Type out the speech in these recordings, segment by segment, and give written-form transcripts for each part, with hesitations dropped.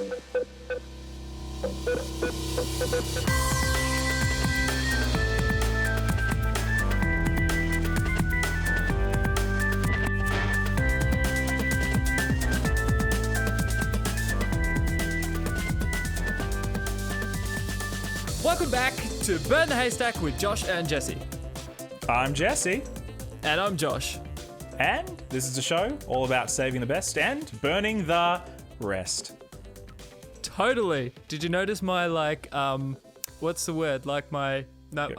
Welcome back to Burn the Haystack with Josh and Jesse. I'm Jesse. And I'm Josh. And this is a show all about saving the best and burning the rest. Totally. Did you notice my, what's the word? I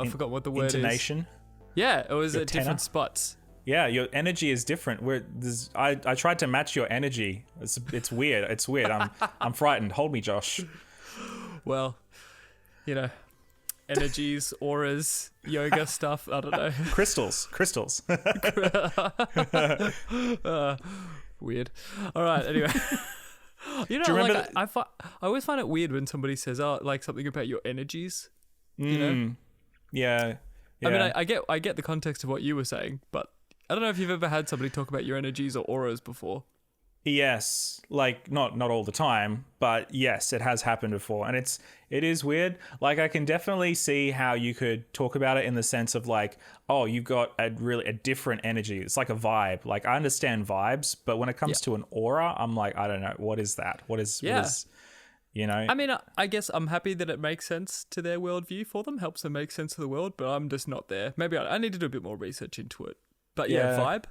forgot what the word Intonation? is. Yeah, it was Your at tenor? different spots. Yeah, your energy is different. I tried to match your energy. It's weird. It's weird. I'm frightened. Hold me, Josh. Well, energies, auras, yoga stuff. I don't know. Crystals. Weird. All right. Anyway, Do you remember I always find it weird when somebody says, something about your energies. You know? Yeah. I mean, I get the context of what you were saying, but I don't know if you've ever had somebody talk about your energies or auras before. Yes, not all the time, but yes, it has happened before, and it is weird. I can definitely see how you could talk about it in the sense of you've got a different energy. It's like a vibe. I understand vibes, but when it comes to an aura, I'm I don't know, what is that? What is I mean, I guess I'm happy that it makes sense to their worldview for them, helps them make sense of the world, but I'm just not there. Maybe I need to do a bit more research into it. But vibe,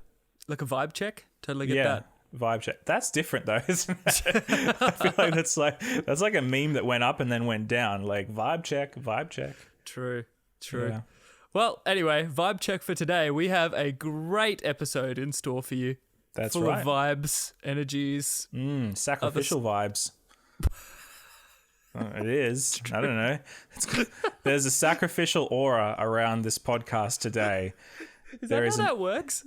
like a vibe check, totally get that. Vibe check. That's different though, isn't it? I feel like that's like a meme that went up and then went down. Vibe check. True. Yeah. Well, anyway, vibe check for today. We have a great episode in store for you. That's full right. Full of vibes, energies. Sacrificial vibes. It is. I don't know. There's a sacrificial aura around this podcast today. Is that how that works?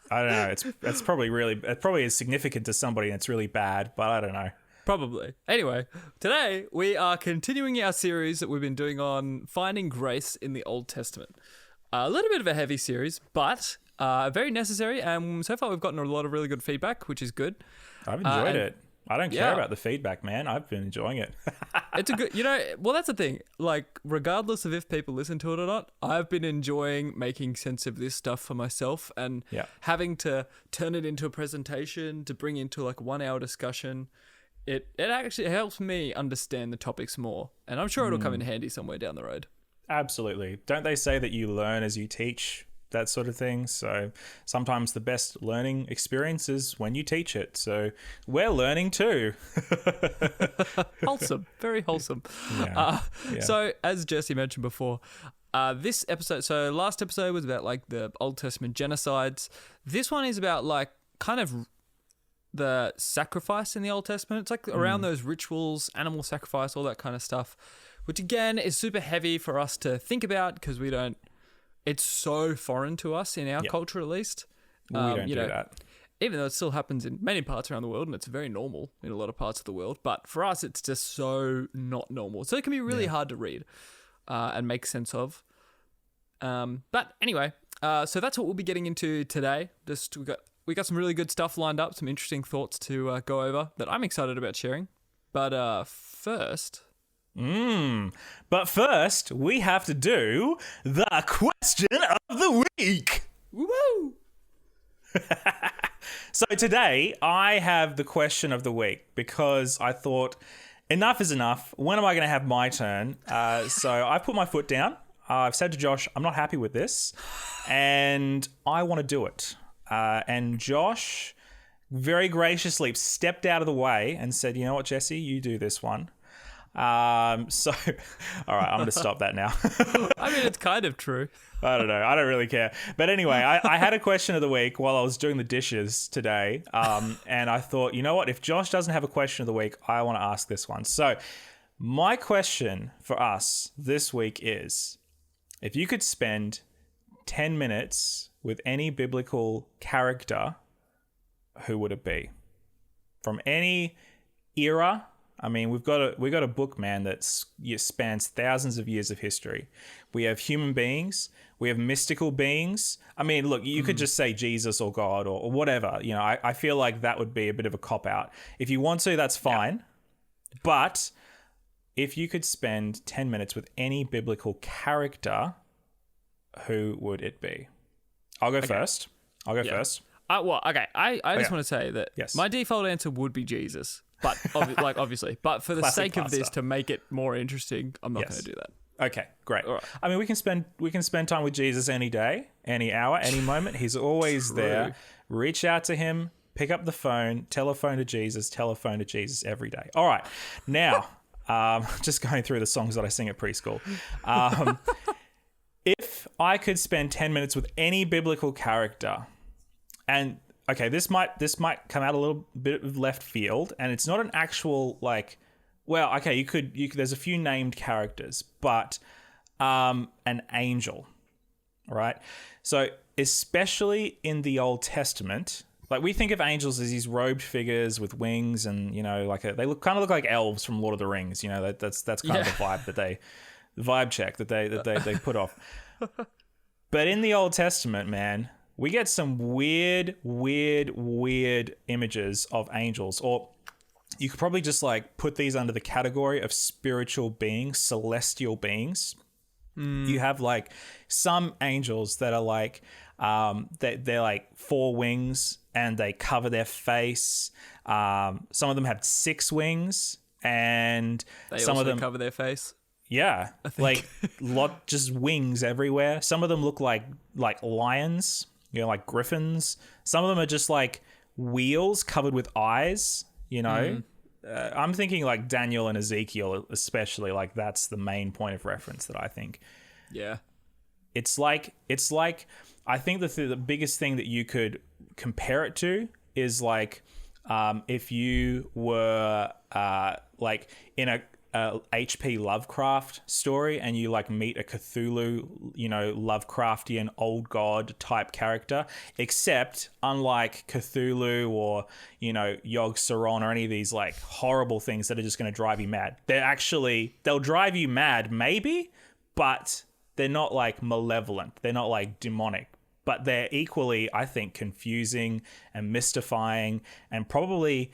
I don't know. It's probably is significant to somebody and it's really bad, but I don't know. Probably. Anyway, today we are continuing our series that we've been doing on finding grace in the Old Testament. A little bit of a heavy series, but very necessary. And so far we've gotten a lot of really good feedback, which is good. I've enjoyed it. I don't care about the feedback, man. I've been enjoying it. It's a good, well, that's the thing. Regardless of if people listen to it or not, I've been enjoying making sense of this stuff for myself and having to turn it into a presentation to bring into a 1 hour discussion. It actually helps me understand the topics more. And I'm sure it'll come in handy somewhere down the road. Absolutely. Don't they say that you learn as you teach? That sort of thing. So sometimes the best learning experience is when you teach it. So we're learning too. Wholesome. Very wholesome. Yeah. So as Jesse mentioned before, this episode, so last episode was about the Old Testament genocides. This one is about kind of the sacrifice in the Old Testament. It's around those rituals, animal sacrifice, all that kind of stuff, which again is super heavy for us to think about because it's so foreign to us in our culture, at least. We don't do that. Even though it still happens in many parts around the world, and it's very normal in a lot of parts of the world. But for us, it's just so not normal. So it can be really hard to read and make sense of. But anyway, so that's what we'll be getting into today. We got some really good stuff lined up, some interesting thoughts to go over that I'm excited about sharing. But first... But first, we have to do the question of the week. Woo! So today, I have the question of the week because I thought, enough is enough. When am I going to have my turn? So I put my foot down. I've said to Josh, I'm not happy with this, and I want to do it. And Josh very graciously stepped out of the way and said, you know what, Jesse, you do this one. All right, I'm going to stop that now. I mean, it's kind of true. I don't know. I don't really care. But anyway, I had a question of the week while I was doing the dishes today. And I thought, you know what? If Josh doesn't have a question of the week, I want to ask this one. So my question for us this week is, if you could spend 10 minutes with any biblical character, who would it be? From any era. I mean, we've got a book, man, that spans thousands of years of history. We have human beings. We have mystical beings. I mean, look, you could just say Jesus or God or whatever. I feel like that would be a bit of a cop-out. If you want to, that's fine. But if you could spend 10 minutes with any biblical character, who would it be? I'll go first. First. Okay. I just want to say that my default answer would be Jesus, but obviously, but for the sake of this, to make it more interesting, I'm not going to do that. Okay, great. All right. I mean, we can spend time with Jesus any day, any hour, any moment. He's always there. Reach out to him, pick up the phone, telephone to Jesus every day. All right. Now, just going through the songs that I sing at preschool. If I could spend 10 minutes with any biblical character, and okay, this might come out a little bit of left field, and it's not an actual you could there's a few named characters, but an angel, right? So especially in the Old Testament, like we think of angels as these robed figures with wings, and they look like elves from Lord of the Rings. That's kind of the vibe check that they put off. But in the Old Testament, man, we get some weird images of angels, or you could probably just put these under the category of spiritual beings, celestial beings. You have some angels that are they're four wings and they cover their face. Some of them have 6 wings, and some of them cover their face. Yeah, just wings everywhere. Some of them look like lions, like griffins. Some of them are just wheels covered with eyes. I'm thinking Daniel and Ezekiel, especially. That's the main point of reference that I think. Yeah, it's like I think the biggest thing that you could compare it to is if you were in a H.P. Lovecraft story, and you meet a Cthulhu, Lovecraftian old god type character, except unlike Cthulhu or Yog-Sothoth or any of these horrible things that are just going to drive you mad. They'll drive you mad maybe, but they're not malevolent. They're not demonic, but they're equally, I think, confusing and mystifying, and probably,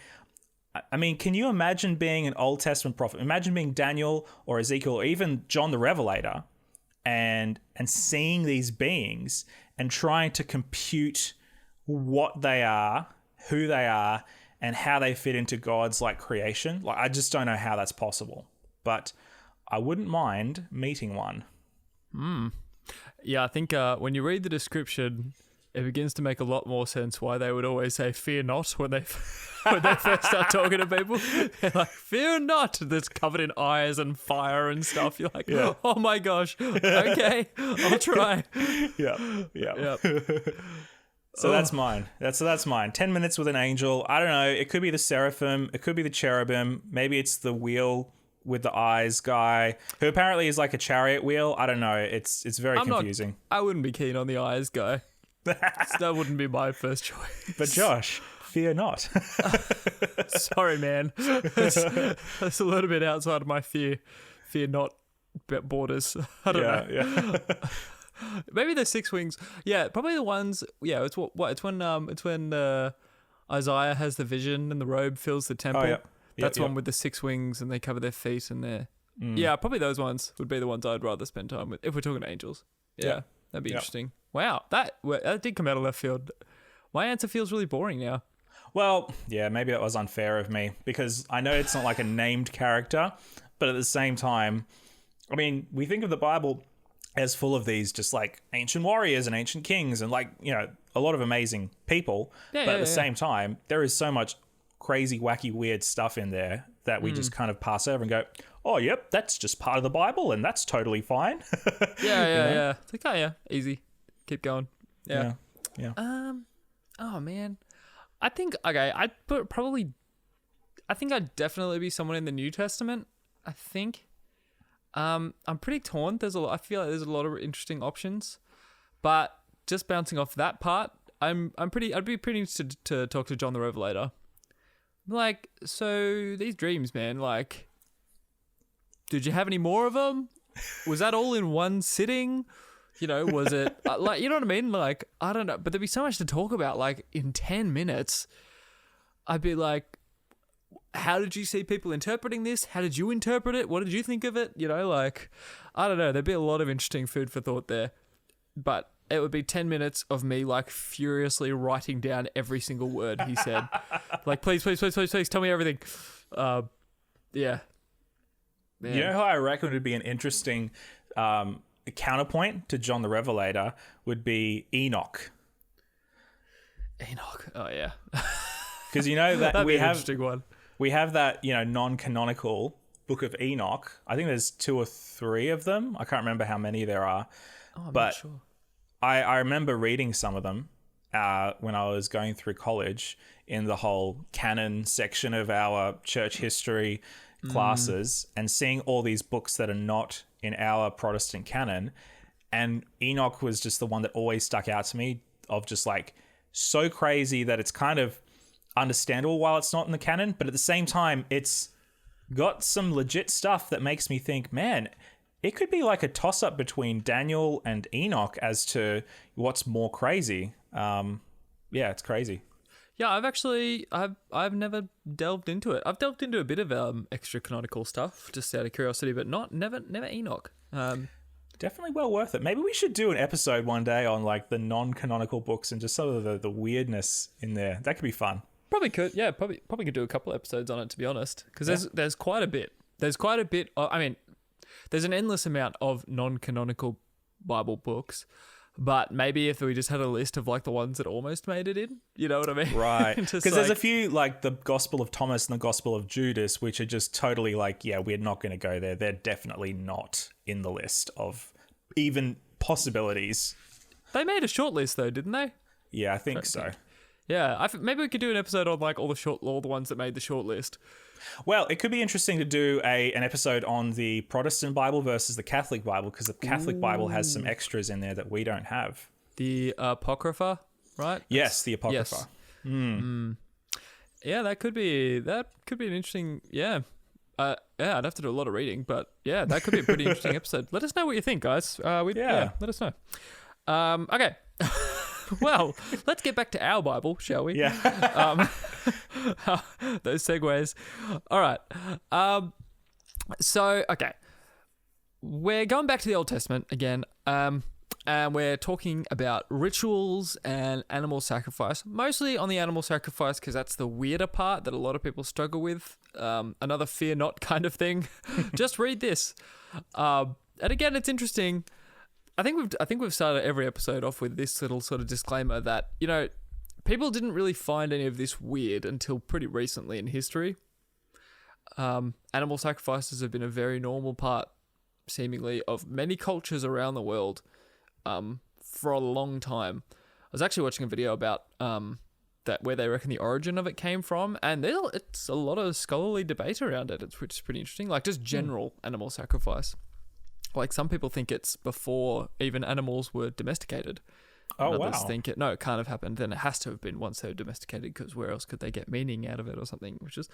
I mean, can you imagine being an Old Testament prophet? Imagine being Daniel or Ezekiel or even John the Revelator and seeing these beings and trying to compute what they are, who they are, and how they fit into God's creation. I just don't know how that's possible, but I wouldn't mind meeting one. Yeah, I think when you read the description, it begins to make a lot more sense why they would always say "fear not" when they first start talking to people. They're like, "Fear not." That's covered in eyes and fire and stuff. You're like, "Oh my gosh, okay, I'll try." Yeah. So that's mine. That's mine. 10 minutes with an angel. I don't know. It could be the seraphim. It could be the cherubim. Maybe it's the wheel with the eyes guy, who apparently is like a chariot wheel. I don't know. It's very confusing. I wouldn't be keen on the eyes guy. That wouldn't be my first choice. But Josh, fear not. Sorry, man. That's a little bit outside of my fear not borders. I don't know. Yeah. Maybe the 6 wings. Yeah, probably the ones. Yeah, it's it's when Isaiah has the vision and the robe fills the temple. Oh, yeah. That's one with the 6 wings and they cover their feet and their. Yeah, probably those ones would be the ones I'd rather spend time with if we're talking angels. Yeah. That'd be interesting. Wow, that did come out of left field. My answer feels really boring now. Well, yeah, maybe that was unfair of me, because I know it's not a named character, but at the same time, I mean, we think of the Bible as full of these just ancient warriors and ancient kings and a lot of amazing people. But at the same time, there is so much crazy, wacky, weird stuff in there that we just kind of pass over and go, "Oh, yep, that's just part of the Bible, and that's totally fine." Yeah. It's like, oh yeah, easy, keep going. Yeah. Oh man, I think I'd definitely be someone in the New Testament. I think. I'm pretty torn. I feel like there's a lot of interesting options, but just bouncing off that part, I'd be pretty interested to talk to John the Revelator. So these dreams, man, did you have any more of them? Was that all in one sitting? Was it you know what I mean? I don't know, but there'd be so much to talk about. In 10 minutes, I'd be like, how did you see people interpreting this? How did you interpret it? What did you think of it? You know, like, I don't know. There'd be a lot of interesting food for thought there. But it would be 10 minutes of me, like, furiously writing down every single word he said. Like, please, tell me everything. Yeah. Man. You know how I reckon would be an interesting counterpoint to John the Revelator would be Enoch. Enoch. Oh, yeah. Because you know that That'd we be an have... interesting one. We have that, non-canonical Book of Enoch. I think there's 2 or 3 of them. I can't remember how many there are. Oh, I'm but not sure. I remember reading some of them when I was going through college in the whole canon section of our church history classes and seeing all these books that are not in our Protestant canon. And Enoch was just the one that always stuck out to me, of just like so crazy that it's kind of understandable while it's not in the canon, but at the same time it's got some legit stuff that makes me think, man, it could be like a toss-up between Daniel and Enoch as to what's more crazy. Yeah, it's crazy. Yeah, I've never delved into it. I've delved into a bit of extra canonical stuff just out of curiosity, but never Enoch. Definitely well worth it. Maybe we should do an episode one day on like the non-canonical books and just some of the weirdness in there. That could be fun. Probably could. Yeah, probably could do a couple episodes on it, to be honest, because there's quite a bit. There's quite a bit. There's an endless amount of non-canonical Bible books, but maybe if we just had a list of like the ones that almost made it in, you know what I mean? Right. Because there's a few like the Gospel of Thomas and the Gospel of Judas, which are just totally like, yeah, we're not going to go there. They're definitely not in the list of even possibilities. They made a short list though, didn't they? Yeah, I think so. Yeah, maybe we could do an episode on like all the ones that made the short list. Well, it could be interesting to do an episode on the Protestant Bible versus the Catholic Bible, because the Catholic Bible has some extras in there that we don't have. The Apocrypha, right? Yes, the Apocrypha. Yes. Yeah, that could be an interesting. Yeah, I'd have to do a lot of reading, but yeah, that could be a pretty interesting episode. Let us know what you think, guys. Let us know. Okay. Well, let's get back to our Bible, shall we? Yeah. Those segues. All right. So, okay. We're going back to the Old Testament again, and we're talking about rituals and animal sacrifice, mostly on the animal sacrifice because that's the weirder part that a lot of people struggle with. Another fear not kind of thing. Just read this. And again, it's interesting. I think we've started every episode off with this little sort of disclaimer that, people didn't really find any of this weird until pretty recently in history. Animal sacrifices have been a very normal part, seemingly, of many cultures around the world for a long time. I was actually watching a video about that where they reckon the origin of it came from, and it's a lot of scholarly debate around it, which is pretty interesting. Like just general animal sacrifice. Like some people think it's before even animals were domesticated. Oh, Others wow. think it kind of happened. Then it has to have been once they were domesticated, because where else could they get meaning out of it or something? Which is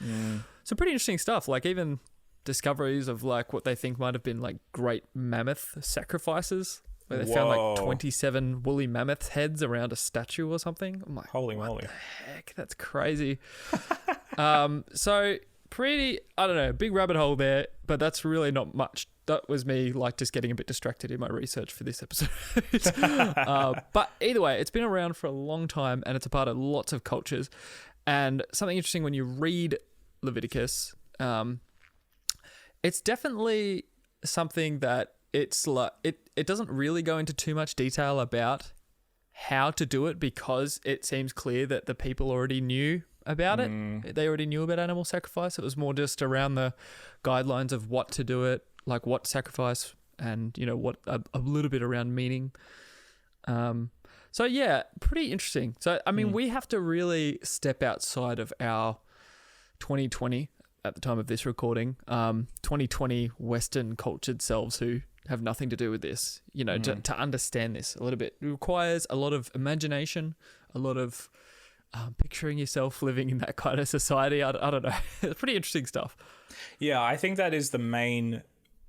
some pretty interesting stuff. Like even discoveries of like what they think might have been like great mammoth sacrifices, where they found like 27 woolly mammoth heads around a statue or something. I'm like, holy moly. What the heck? That's crazy. So pretty, I don't know, big rabbit hole there, but that's really not much. That was me like just getting a bit distracted in my research for this episode. But either way, it's been around for a long time and it's a part of lots of cultures. And something interesting when you read Leviticus, it's definitely something that it's like it doesn't really go into too much detail about how to do it, because it seems clear that the people already knew about it. They already knew about animal sacrifice. It was more just around the guidelines of what to do it, like what sacrifice, and what a little bit around meaning. So yeah, pretty interesting. So I mean, we have to really step outside of our 2020 at the time of this recording, 2020 Western cultured selves who have nothing to do with this, to understand this a little bit. It requires a lot of imagination, a lot of picturing yourself living in that kind of society. I don't know. It's pretty interesting stuff. Yeah, I think that is the main,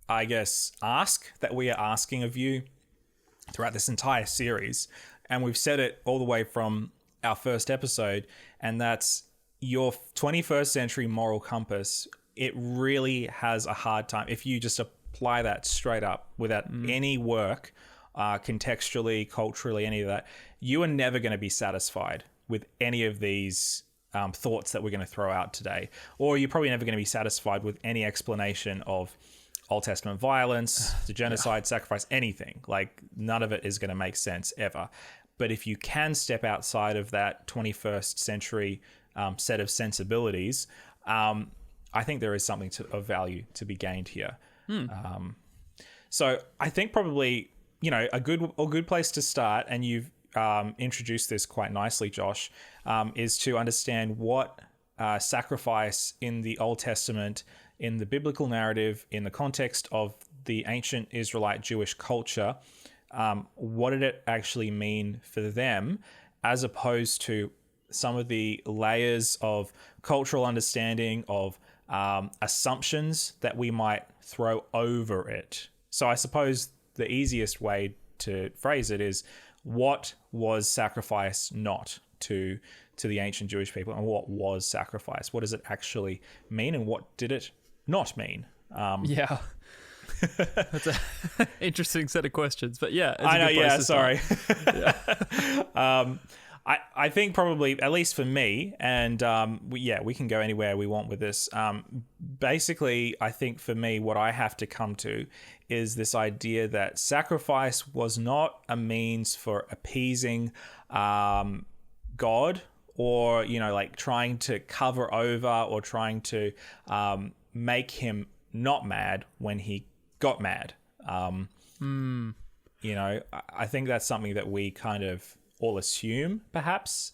I guess, ask that we are asking of you throughout this entire series. And we've said it all the way from our first episode, and that's your 21st century moral compass, it really has a hard time if you just apply that straight up without any work, contextually, culturally, any of that. You are never going to be satisfied with any of these thoughts that we're going to throw out today, or you're probably never going to be satisfied with any explanation of Old Testament violence, the genocide, sacrifice, anything. Like, none of it is going to make sense ever. But if you can step outside of that 21st century set of sensibilities, I think there is something of value to be gained here. So I think probably, a good place to start, and you've introduced this quite nicely, Josh, is to understand what sacrifice in the Old Testament, in the biblical narrative, in the context of the ancient Israelite Jewish culture, what did it actually mean for them, as opposed to some of the layers of cultural understanding, of assumptions that we might throw over it. So I suppose the easiest way to phrase it is, what was sacrifice not to the ancient Jewish people, and what was sacrifice? What does it actually mean, and what did it not mean? Yeah. That's an interesting set of questions, but yeah. I know, yeah, sorry. Yeah. I think probably, at least for me, and we can go anywhere we want with this. Basically, I think for me, what I have to come to is this idea that sacrifice was not a means for appeasing God, or, like trying to cover over, or trying to make him not mad when he got mad. I think that's something that we kind of all assume, perhaps,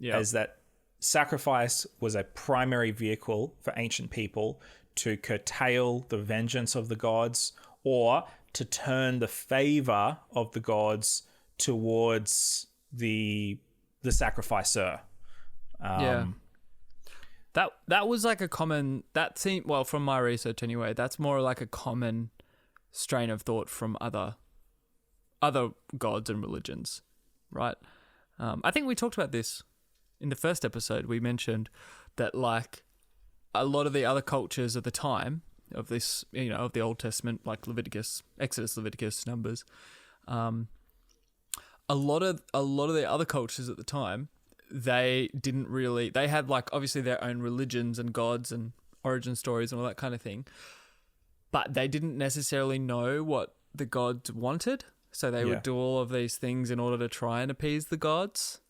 as that sacrifice was a primary vehicle for ancient people to curtail the vengeance of the gods, or to turn the favor of the gods towards the sacrificer. That was like a common, that seemed, well, from my research anyway, that's more like a common strain of thought from other gods and religions, right? I think we talked about this in the first episode. We mentioned that, like, a lot of the other cultures at the time of this, of the Old Testament, like Leviticus, Exodus, Leviticus, Numbers, a lot of the other cultures at the time, they had, like, obviously their own religions and gods and origin stories and all that kind of thing, but they didn't necessarily know what the gods wanted. So they would do all of these things in order to try and appease the gods.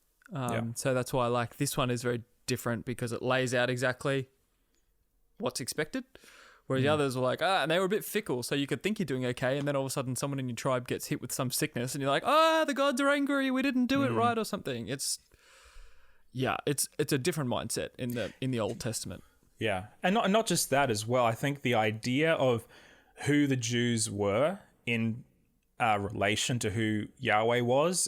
So that's why, like, this one is very different, because it lays out exactly what's expected. Whereas the others were like, and they were a bit fickle. So you could think you're doing okay, and then all of a sudden someone in your tribe gets hit with some sickness, and you're like, the gods are angry. We didn't do it right, or something. It's a different mindset in the Old Testament. Yeah, and not just that as well. I think the idea of who the Jews were in relation to who Yahweh was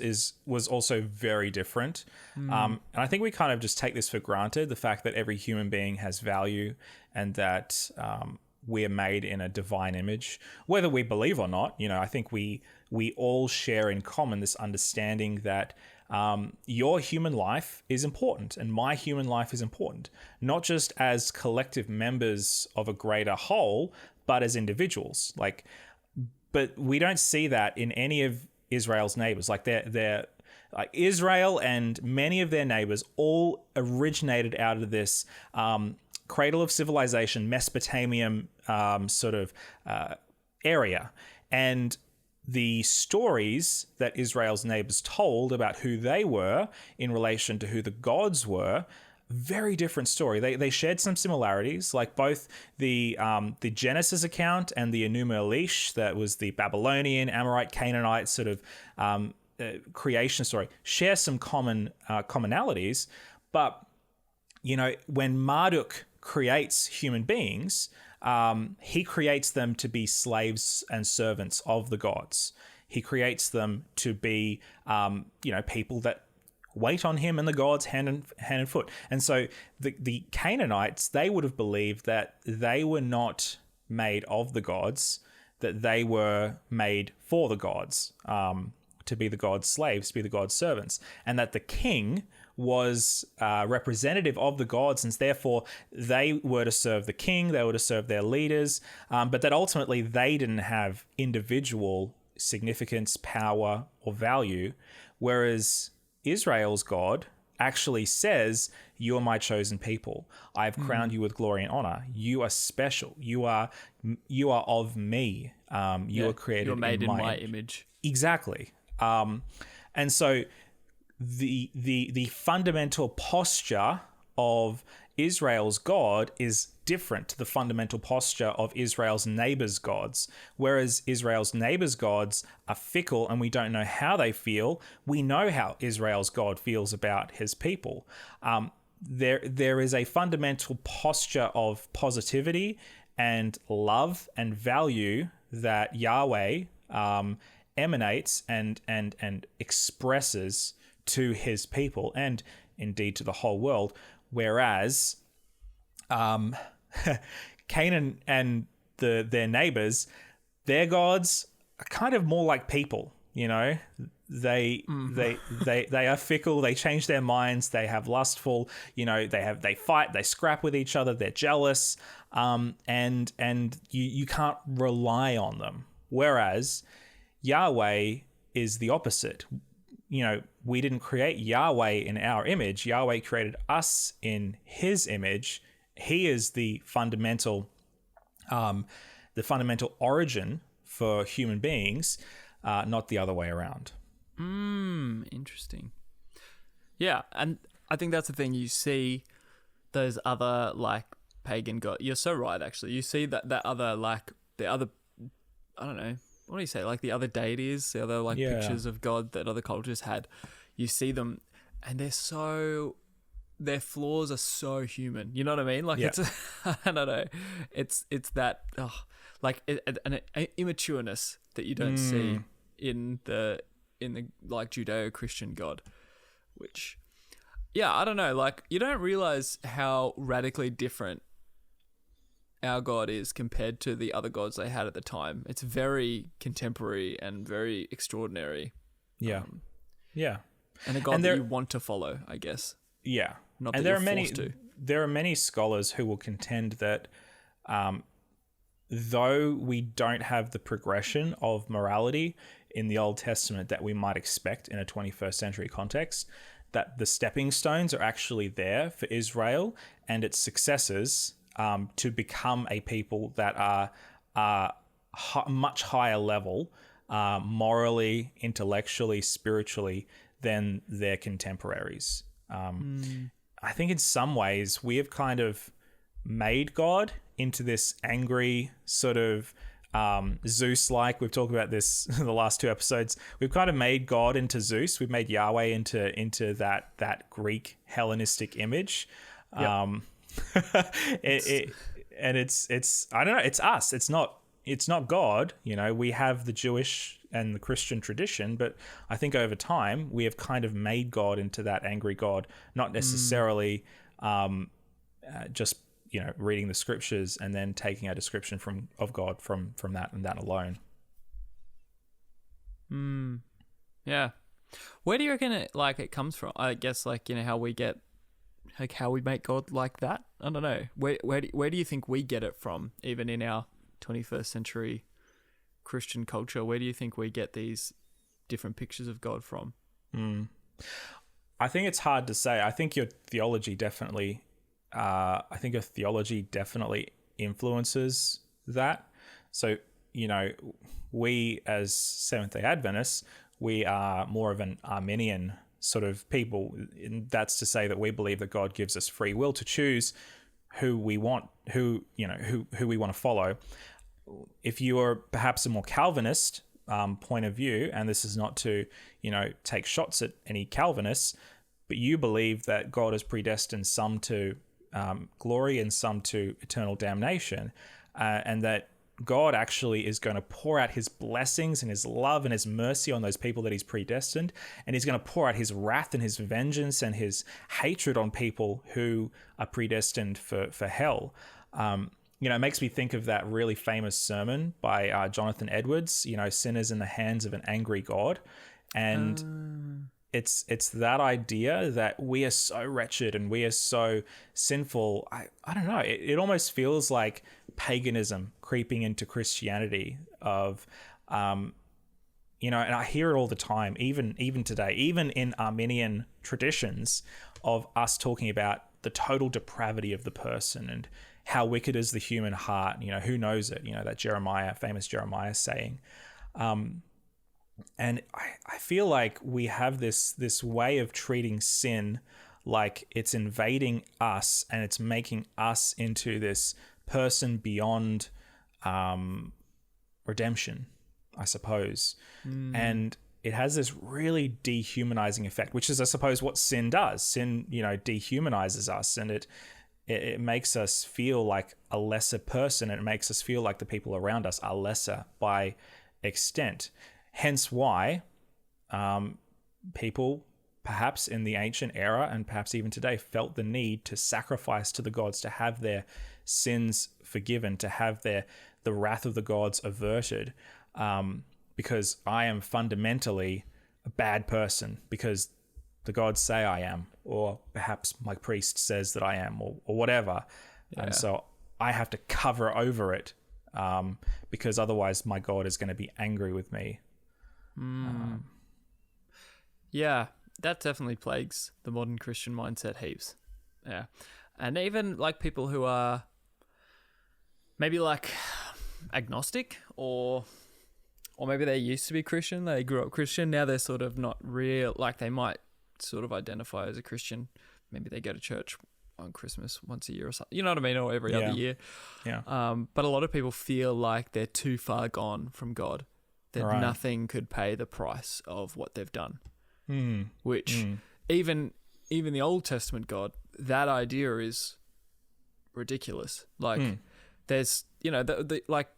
also very different. And I think we kind of just take this for granted, the fact that every human being has value, and that we are made in a divine image, whether we believe or not. I think we all share in common this understanding that your human life is important, and my human life is important, not just as collective members of a greater whole, but as individuals. But we don't see that in any of Israel's neighbors. Like, they're like, Israel and many of their neighbors all originated out of this cradle of civilization, Mesopotamian sort of area. And the stories that Israel's neighbors told about who they were in relation to who the gods were, very different story. They shared some similarities, like both the Genesis account and the Enuma Elish, that was the Babylonian, Amorite, Canaanite sort of creation story, share some commonalities. But when Marduk creates human beings, he creates them to be slaves and servants of the gods. He creates them to be people that wait on him and the gods hand and foot. And so the Canaanites, they would have believed that they were not made of the gods, that they were made for the gods, to be the gods' slaves, to be the gods' servants, and that the king was representative of the gods, and therefore they were to serve the king, they were to serve their leaders, but that ultimately they didn't have individual significance, power, or value, whereas Israel's God actually says, "You are my chosen people. I have crowned you with glory and honor. You are special. You are of me. You are created. You're made in my image." image. Exactly. And so the fundamental posture of Israel's God is different to the fundamental posture of Israel's neighbors' gods. Whereas Israel's neighbors' gods are fickle and we don't know how they feel, we know how Israel's God feels about his people. There is a fundamental posture of positivity and love and value that Yahweh emanates and expresses to his people and indeed to the whole world. Whereas Canaan and their neighbors, their gods are kind of more like people, you know. They are fickle, they change their minds, they have lustful, you know, they fight, they scrap with each other, they're jealous, and you can't rely on them. Whereas Yahweh is the opposite. You know, we didn't create Yahweh in our image. Yahweh created us in his image. He is the fundamental origin for human beings, not the other way around. Interesting. Yeah, and I think that's the thing. You see those other like pagan gods. You're so right, actually. You see that other like the other, I don't know, what do you say? Like the other deities, the other like pictures of God that other cultures had. You see them, and their flaws are so human. You know what I mean? Like it's, I don't know, it's that like an immatureness that you don't see in the like Judeo-Christian God, which, I don't know, like you don't realize how radically different our God is compared to the other gods they had at the time. It's very contemporary and very extraordinary. Yeah. And a God that you want to follow, I guess. Yeah. Not and that you're forced to. There are many scholars who will contend that though we don't have the progression of morality in the Old Testament that we might expect in a 21st century context, that the stepping stones are actually there for Israel and its successors to become a people that are much higher level morally, intellectually, spiritually than their contemporaries. I think in some ways we have kind of made God into this angry sort of Zeus-like. We've talked about this in the last two episodes. We've kind of made God into Zeus. We've made Yahweh into that Greek Hellenistic image. Yep. And it's I don't know. It's us. It's not God. You know, we have the Jewish and the Christian tradition, but I think over time we have kind of made God into that angry God, not necessarily just, you know, reading the scriptures and then taking a description of God from that and that alone. Yeah. Where do you reckon it comes from? I guess like, you know, how we make God like that. I don't know. Where do you think we get it from? Even in our 21st century Christian culture, where do you think we get these different pictures of God from? I think it's hard to say. I think your theology definitely influences that. So, you know, we as Seventh-day Adventists, we are more of an Arminian sort of people. And that's to say that we believe that God gives us free will to choose who we want to follow. If you are perhaps a more Calvinist point of view, and this is not to, you know, take shots at any Calvinists, but you believe that God has predestined some to glory and some to eternal damnation, and that God actually is going to pour out his blessings and his love and his mercy on those people that he's predestined, and he's going to pour out his wrath and his vengeance and his hatred on people who are predestined for hell. You know, it makes me think of that really famous sermon by Jonathan Edwards, you know, Sinners in the Hands of an Angry God. And it's that idea that we are so wretched and we are so sinful. I don't know. It almost feels like paganism creeping into Christianity of, you know, and I hear it all the time, even today, even in Arminian traditions, of us talking about the total depravity of the person and how wicked is the human heart. You know, who knows it? You know, that famous Jeremiah saying. And I feel like we have this way of treating sin like it's invading us and it's making us into this person beyond redemption, I suppose. And it has this really dehumanizing effect, which is, I suppose, what sin does. Sin, you know, dehumanizes us, and it makes us feel like a lesser person, and it makes us feel like the people around us are lesser by extent. Hence why people, perhaps in the ancient era and perhaps even today, felt the need to sacrifice to the gods, to have their sins forgiven, to have the wrath of the gods averted, because I am fundamentally a bad person because the gods say I am, or perhaps my priest says that I am, or whatever. Yeah. And so I have to cover over it because otherwise my God is going to be angry with me. Yeah, that definitely plagues the modern Christian mindset heaps. Yeah. And even like people who are maybe like agnostic, or maybe they used to be Christian, they grew up Christian, now they're sort of not real, like they might sort of identify as a Christian. Maybe they go to church on Christmas once a year or something, you know what I mean, or every other year. Yeah. But a lot of people feel like they're too far gone from God, that nothing could pay the price of what they've done. Which even the Old Testament God, that idea is ridiculous. Like there's, you know, like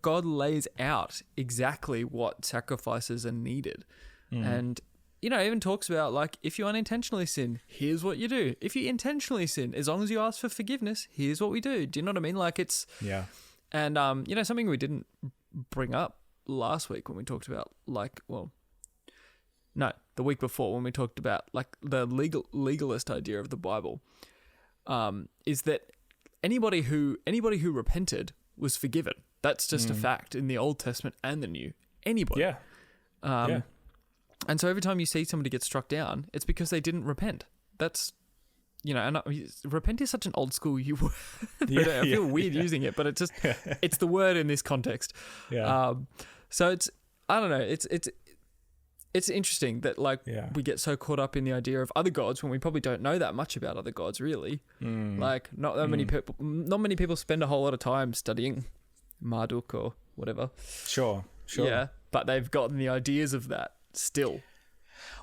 God lays out exactly what sacrifices are needed. And, you know, even talks about like, if you unintentionally sin, here's what you do. If you intentionally sin, as long as you ask for forgiveness, here's what we do. Do you know what I mean? Like it's, and, you know, something we didn't bring up last week when we talked about like, the week before when we talked about like the legalist idea of the Bible, is that anybody who repented was forgiven. That's just a fact in the Old Testament and the New. Anybody. Yeah. And so every time you see somebody get struck down, it's because they didn't repent. That's, you know, and repent is such an old school word. I feel weird using it, but it's the word in this context. Yeah. So it's, I don't know, it's interesting that like we get so caught up in the idea of other gods when we probably don't know that much about other gods really. Like not many people spend a whole lot of time studying Marduk or whatever. Sure. Yeah, but they've gotten the ideas of that still.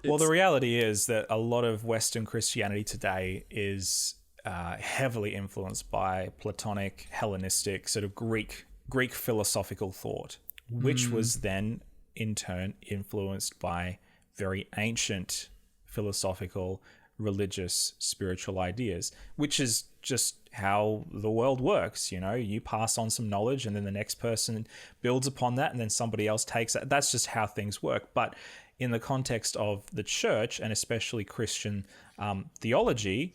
Well, the reality is that a lot of Western Christianity today is heavily influenced by Platonic, Hellenistic, sort of Greek philosophical thought, which was then in turn influenced by very ancient philosophical, religious, spiritual ideas, which is just how the world works. You know, you pass on some knowledge and then the next person builds upon that and then somebody else takes that. That's just how things work. But in the context of the church and especially Christian theology,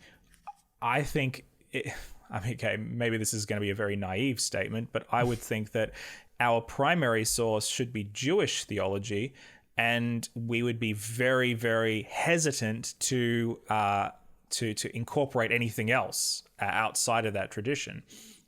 I think, maybe this is going to be a very naive statement, but I would think that our primary source should be Jewish theology, and we would be very, very hesitant to incorporate anything else outside of that tradition.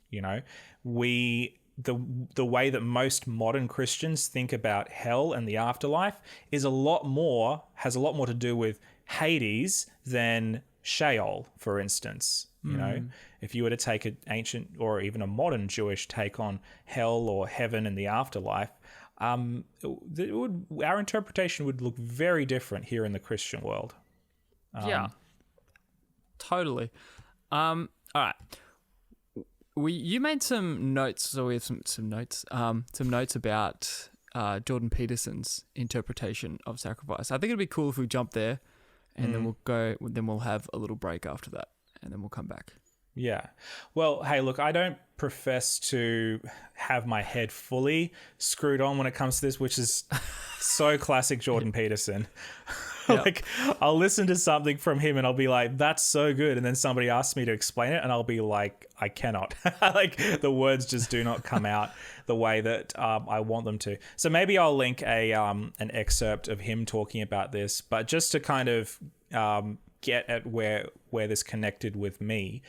You know, the way that most modern Christians think about hell and the afterlife has a lot more to do with Hades than Sheol, for instest. You know, if you were to take an ancient or even a modern Jewish take on hell or heaven and the afterlife, our interpretation would look very different here in the Christian world. Yeah, totally. All right. You made some notes, so we have some notes about Jordan Peterson's interpretation of sacrifice. I think it'd be cool if we jump there, and then we'll have a little break after that, and then we'll come back. Yeah. Well, hey, look, I don't profess to have my head fully screwed on when it comes to this, which is so classic Jordan Peterson. Yeah. Like, I'll listen to something from him and I'll be like, that's so good. And then somebody asks me to explain it and I'll be like, I cannot. Like, the words just do not come out the way that I want them to. So maybe I'll link an excerpt of him talking about this, but just to kind of get at where this connected with me.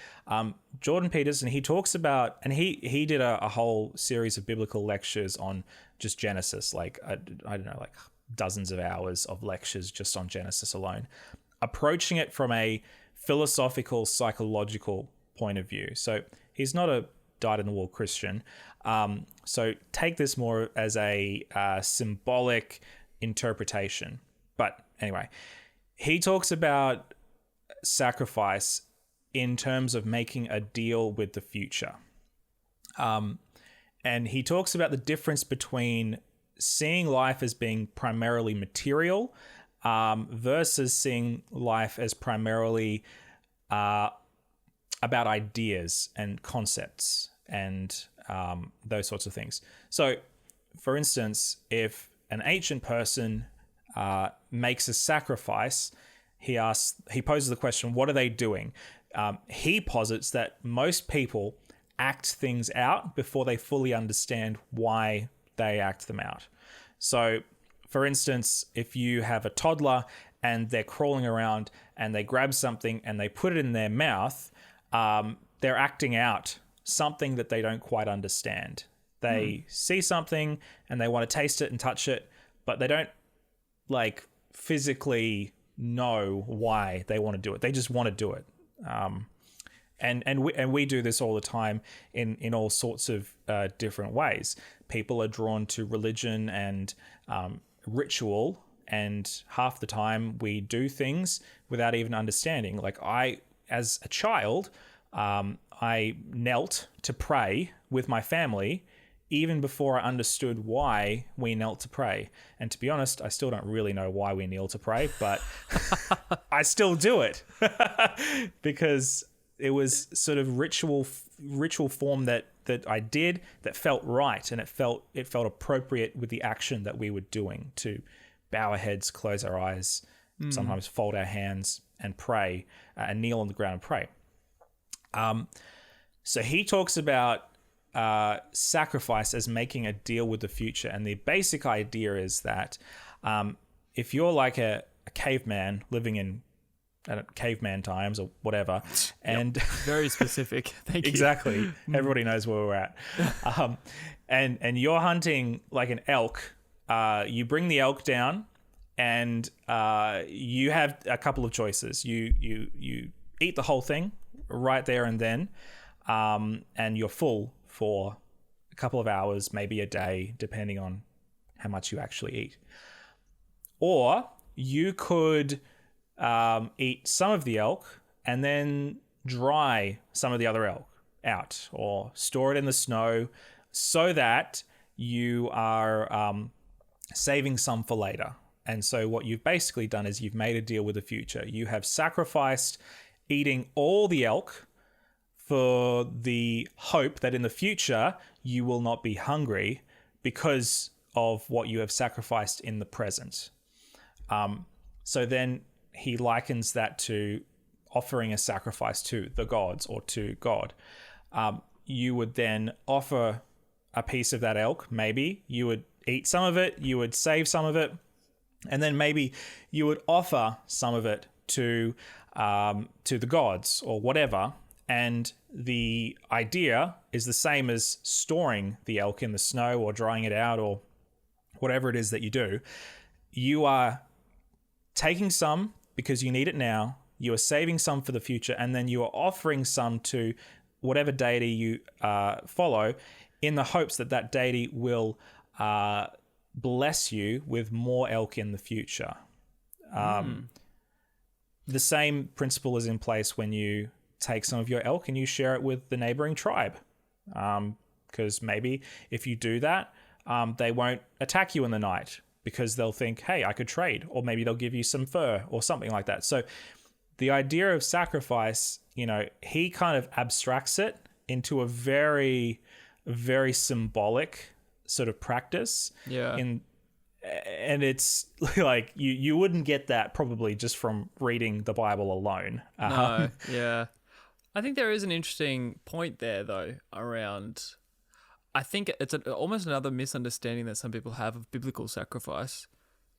Jordan Peterson, he talks about, and he did a whole series of biblical lectures on just Genesis, like, I don't know, like dozens of hours of lectures just on Genesis alone, approaching it from a philosophical, psychological point of view. So he's not a dyed-in-the-wool Christian. So take this more as a symbolic interpretation. But anyway, he talks about sacrifice in terms of making a deal with the future. And he talks about the difference between seeing life as being primarily material versus seeing life as primarily about ideas and concepts and those sorts of things. So, for instance, if an ancient person makes a sacrifice, he poses the question, what are they doing? He posits that most people act things out before they fully understand why they act them out. So, for instance, if you have a toddler and they're crawling around and they grab something and they put it in their mouth, they're acting out something that they don't quite understand. They see something and they want to taste it and touch it, but they don't like physically know why they want to do it. They just want to do it. And we do this all the time in all sorts of different ways. People are drawn to religion and ritual, and half the time we do things without even understanding. Like, as a child, I knelt to pray with my family even before I understood why we knelt to pray. And to be honest, I still don't really know why we kneel to pray, but I still do it because it was sort of ritual form that I did that felt right, and it felt appropriate with the action that we were doing, to bow our heads, close our eyes, sometimes fold our hands and pray, and kneel on the ground and pray. So he talks about sacrifice as making a deal with the future, and the basic idea is that if you're like a caveman living in caveman times or whatever, and very specific. Thank you. Exactly. Everybody knows where we're at. And you're hunting like an elk. You bring the elk down, and you have a couple of choices. You eat the whole thing right there and then, and you're full for a couple of hours, maybe a day, depending on how much you actually eat. Or you could eat some of the elk and then dry some of the other elk out, or store it in the snow so that you are saving some for later. And so what you've basically done is you've made a deal with the future. You have sacrificed eating all the elk for the hope that in the future you will not be hungry because of what you have sacrificed in the present. So then he likens that to offering a sacrifice to the gods or to God. You would then offer a piece of that elk. Maybe you would eat some of it, you would save some of it, and then maybe you would offer some of it to the gods or whatever. And the idea is the same as storing the elk in the snow or drying it out or whatever it is that you do. You are taking some because you need it now, you are saving some for the future, and then you are offering some to whatever deity you follow in the hopes that that deity will bless you with more elk in the future. The same principle is in place when you take some of your elk and you share it with the neighboring tribe. Because maybe if you do that, they won't attack you in the night because they'll think, hey, I could trade, or maybe they'll give you some fur or something like that. So the idea of sacrifice, he kind of abstracts it into a very, very symbolic sort of practice. Yeah. and it's like you wouldn't get that probably just from reading the Bible alone. No, yeah. I think there is an interesting point there, though, around... I think it's almost another misunderstanding that some people have of biblical sacrifice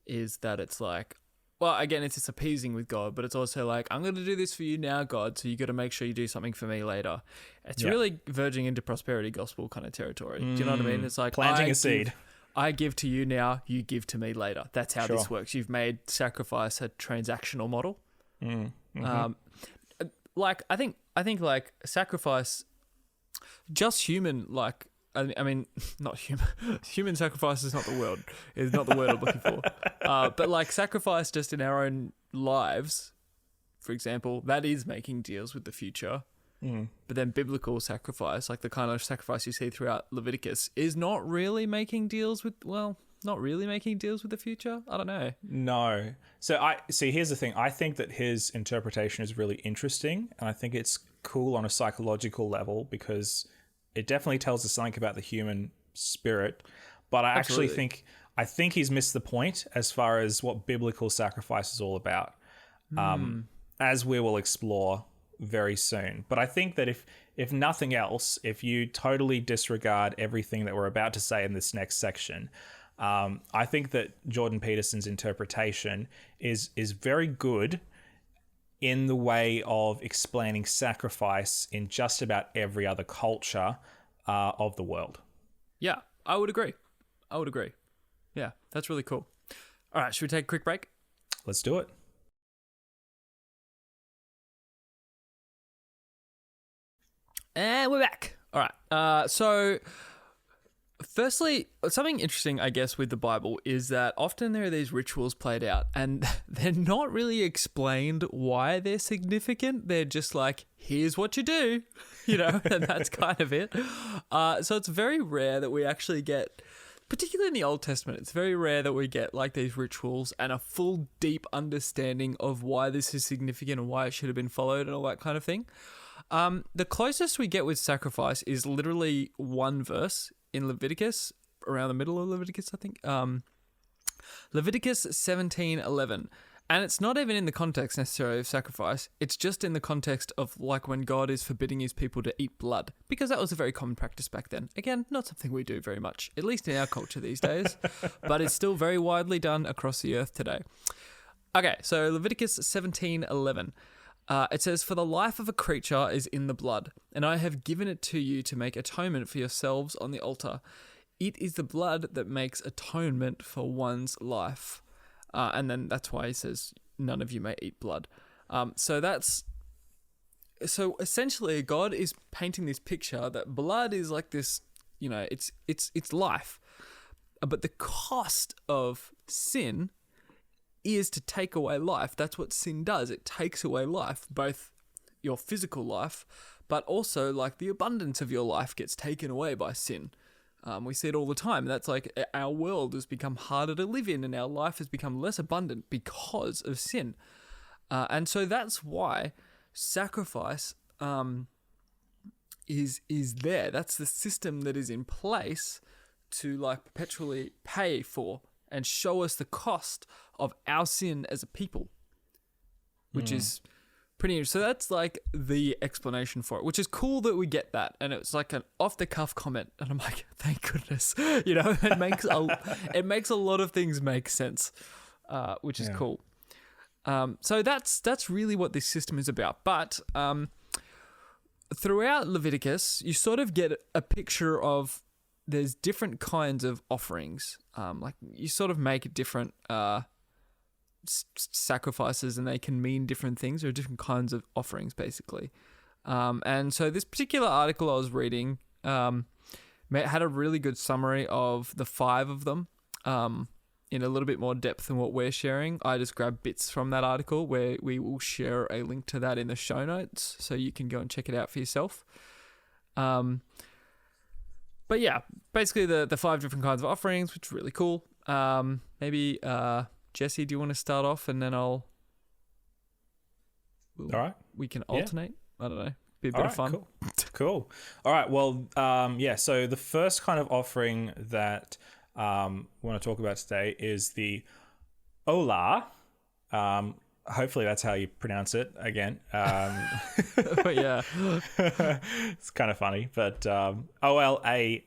is that it's like, well, again, it's appeasing with God, but it's also like, I'm going to do this for you now, God, so you got to make sure you do something for me later. It's really verging into prosperity gospel kind of territory. Do you know what I mean? It's like planting a seed. I give to you now, you give to me later. That's how this works. You've made sacrifice a transactional model. Mm-hmm. I think like sacrifice, just human, like, I mean, not human. Human sacrifice is not the word. Is not the word I'm looking for. But like sacrifice just in our own lives, for example, that is making deals with the future. But then biblical sacrifice, like the kind of sacrifice you see throughout Leviticus, is not really making deals with, not really making deals with the future. I don't know. No. So here's the thing. I think that his interpretation is really interesting, and I think it's cool on a psychological level because it definitely tells us something about the human spirit. But I actually think he's missed the point as far as what biblical sacrifice is all about, as we will explore very soon. But I think that if nothing else, if you totally disregard everything that we're about to say in this next section, I think that Jordan Peterson's interpretation is very good in the way of explaining sacrifice in just about every other culture of the world. Yeah, I would agree. Yeah, that's really cool. All right, should we take a quick break? Let's do it. And we're back. All right. So firstly, something interesting, I guess, with the Bible is that often there are these rituals played out and they're not really explained why they're significant. They're just like, here's what you do, and that's kind of it. So it's very rare that we actually get, particularly in the Old Testament, it's very rare that we get like these rituals and a full, deep understanding of why this is significant and why it should have been followed and all that kind of thing. The closest we get with sacrifice is literally one verse in Leviticus, around the middle of Leviticus, I think. Leviticus 17:11. And it's not even in the context necessarily of sacrifice. It's just in the context of like when God is forbidding his people to eat blood, because that was a very common practice back then. Again, not something we do very much, at least in our culture these days, but it's still very widely done across the earth today. Okay, so Leviticus 17:11. It says, "For the life of a creature is in the blood, and I have given it to you to make atonement for yourselves on the altar. It is the blood that makes atonement for one's life." And then that's why he says, "None of you may eat blood." So essentially God is painting this picture that blood is like this, it's life. But the cost of sin is to take away life. That's what sin does. It takes away life, both your physical life, but also like the abundance of your life gets taken away by sin. We see it all the time. That's like our world has become harder to live in and our life has become less abundant because of sin. And so that's why sacrifice is there. That's the system that is in place to like perpetually pay for and show us the cost of our sin as a people, which is pretty interesting. So that's like the explanation for it, which is cool that we get that. And it's like an off-the-cuff comment. And I'm like, thank goodness. It makes a lot of things make sense, which is cool. So that's really what this system is about. But throughout Leviticus, you sort of get a picture of there's different kinds of offerings. Like you sort of make different sacrifices and they can mean different things or different kinds of offerings basically. And so this particular article I was reading had a really good summary of the 5 of them in a little bit more depth than what we're sharing. I just grabbed bits from that article where we will share a link to that in the show notes so you can go and check it out for yourself. But yeah, basically the 5 different kinds of offerings, which is really cool. Maybe Jesse, do you want to start off and then all right. We can alternate. Yeah. I don't know. Be a bit of fun. Cool. All right. Well, so the first kind of offering that want to talk about today is the Olah. Hopefully that's how you pronounce it again. But yeah. It's kind of funny, but Olah.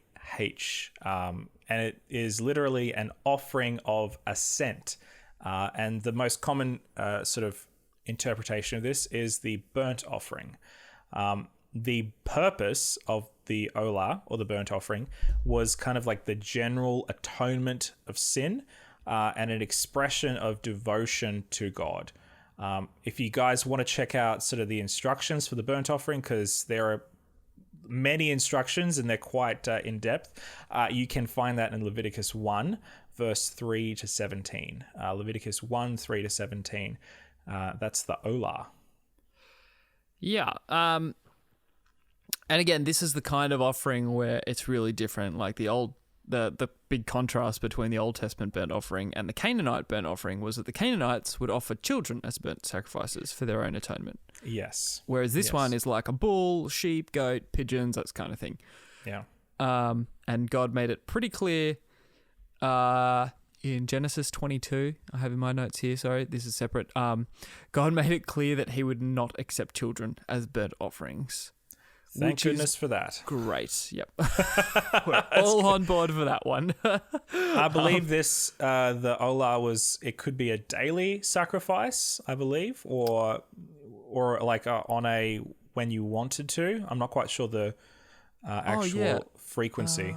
And it is literally an offering of ascent. And the most common sort of interpretation of this is the burnt offering. The purpose of the Olah, or the burnt offering, was kind of like the general atonement of sin and an expression of devotion to God. If you guys want to check out sort of the instructions for the burnt offering, because there are many instructions and they're quite in depth, you can find that in Leviticus 1 verse 3 to 17. Leviticus 1 3 to 17. That's the Olah. Yeah. And again, this is the kind of offering where it's really different. Like the big contrast between the Old Testament burnt offering and the Canaanite burnt offering was that the Canaanites would offer children as burnt sacrifices for their own atonement. Yes. Whereas this one is like a bull, sheep, goat, pigeons, that kind of thing. Yeah. And God made it pretty clear in Genesis 22. I have in my notes here. Sorry, this is separate. God made it clear that he would not accept children as burnt offerings. Thank goodness for that. Great. Yep. We're all on board for that one. I believe this, the Olah it could be a daily sacrifice, I believe, or like on a, when you wanted to. I'm not quite sure the actual frequency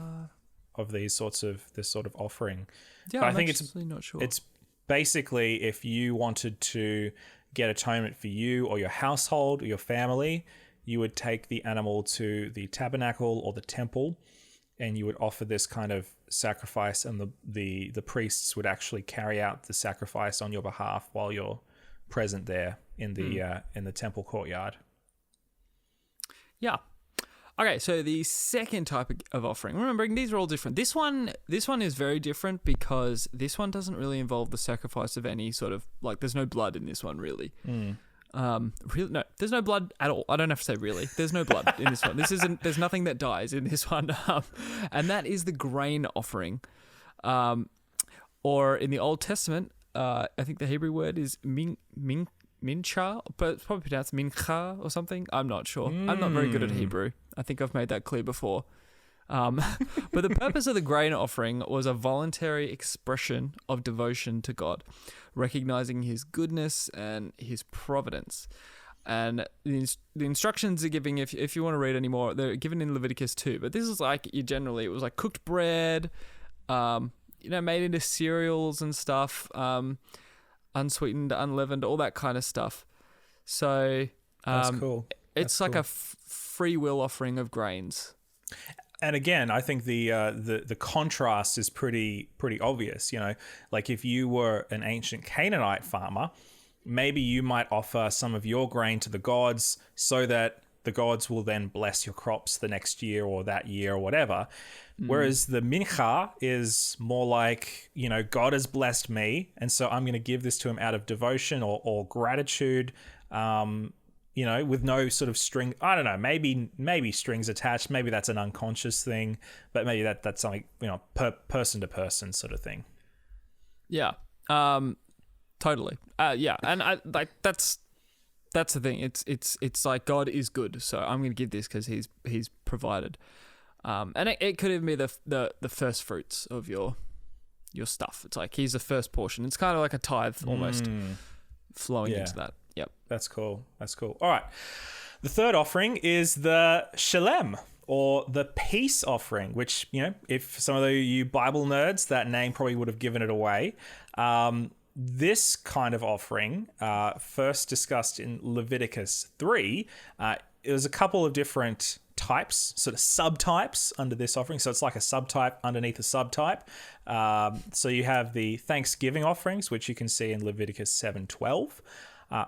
of this sort of offering. Yeah, but I'm I think actually not sure. It's basically if you wanted to get atonement for you or your household or your family, you would take the animal to the tabernacle or the temple, and you would offer this kind of sacrifice, and the priests would actually carry out the sacrifice on your behalf while you're present there in the temple courtyard. Yeah. Okay, so the second type of offering, remembering these are all different. This one is very different because this one doesn't really involve the sacrifice of any sort of, like, there's no blood in this one really. Really, no, there's no blood at all. I don't have to say really. There's no blood in this one. There's nothing that dies in this one, and that is the grain offering, or in the Old Testament, I think the Hebrew word is mincha, but it's probably pronounced mincha or something. I'm not sure. I'm not very good at Hebrew. I think I've made that clear before. But the purpose of the grain offering was a voluntary expression of devotion to God, recognizing his goodness and his providence. And the instructions are giving, if you want to read any more, they're given in Leviticus 2. But this is like, it was like cooked bread, made into cereals and stuff, unsweetened, unleavened, all that kind of stuff. So that's cool. It's like a free will offering of grains. And again, I think the contrast is pretty obvious. Like if you were an ancient Canaanite farmer, maybe you might offer some of your grain to the gods so that the gods will then bless your crops the next year or that year or whatever. Whereas the mincha is more like, God has blessed me, and so I'm going to give this to him out of devotion or gratitude. With no sort of string. I don't know, maybe strings attached. Maybe that's an unconscious thing, but maybe that's something, person to person sort of thing. Yeah. Totally. Yeah. And I like, that's the thing. It's like God is good. So I'm going to give this because he's provided. And it could even be the first fruits of your stuff. It's like, he's the first portion. It's kind of like a tithe almost flowing into that. Yep. That's cool. All right. The third offering is the shalem, or the peace offering, which, if some of you Bible nerds, that name probably would have given it away. This kind of offering, first discussed in Leviticus 3, it was a couple of different types, sort of subtypes under this offering. So it's like a subtype underneath a subtype. So you have the Thanksgiving offerings, which you can see in Leviticus 7:12.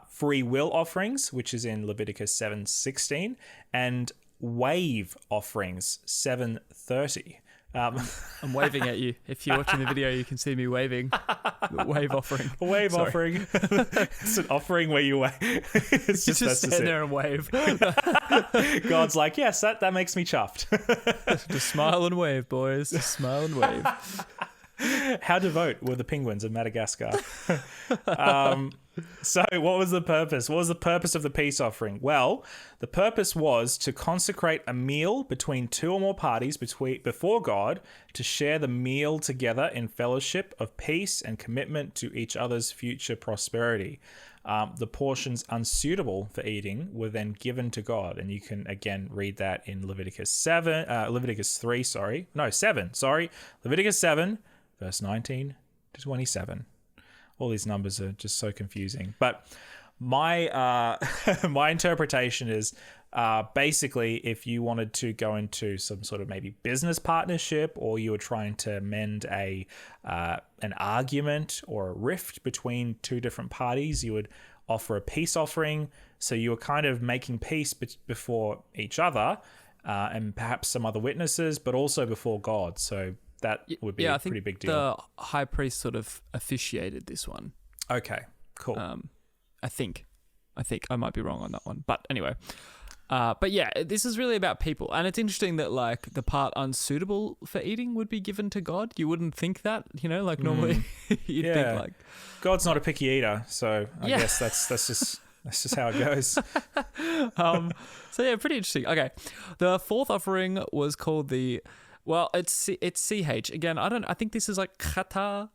Free will offerings, which is in Leviticus 7:16, and wave offerings 7:30. I'm waving at you. If you're watching the video, you can see me waving. The wave offering. A wave offering. It's an offering where you wave. It's just stand there and wave. God's like, yes, that makes me chuffed. Just smile and wave, boys. Just smile and wave. How to vote with the penguins in Madagascar. So what was the purpose? What was the purpose of the peace offering? Well, the purpose was to consecrate a meal between two or more parties before God to share the meal together in fellowship of peace and commitment to each other's future prosperity. The portions unsuitable for eating were then given to God, and you can again read that in Leviticus 7, Leviticus 7, Leviticus 7, verse 19 to 27. All these numbers are just so confusing. But my my interpretation is basically if you wanted to go into some sort of maybe business partnership, or you were trying to mend an argument or a rift between two different parties, you would offer a peace offering. So you were kind of making peace before each other and perhaps some other witnesses, but also before God. So that would be a pretty big deal. The high priest sort of officiated this one. Okay, cool. I think I might be wrong on that one, but anyway. But yeah, this is really about people, and it's interesting that like the part unsuitable for eating would be given to God. You wouldn't think that, like normally you'd think like God's not a picky eater, so I guess that's just how it goes. So yeah, pretty interesting. Okay, the fourth offering was called it's CH again. I think this is like Katath,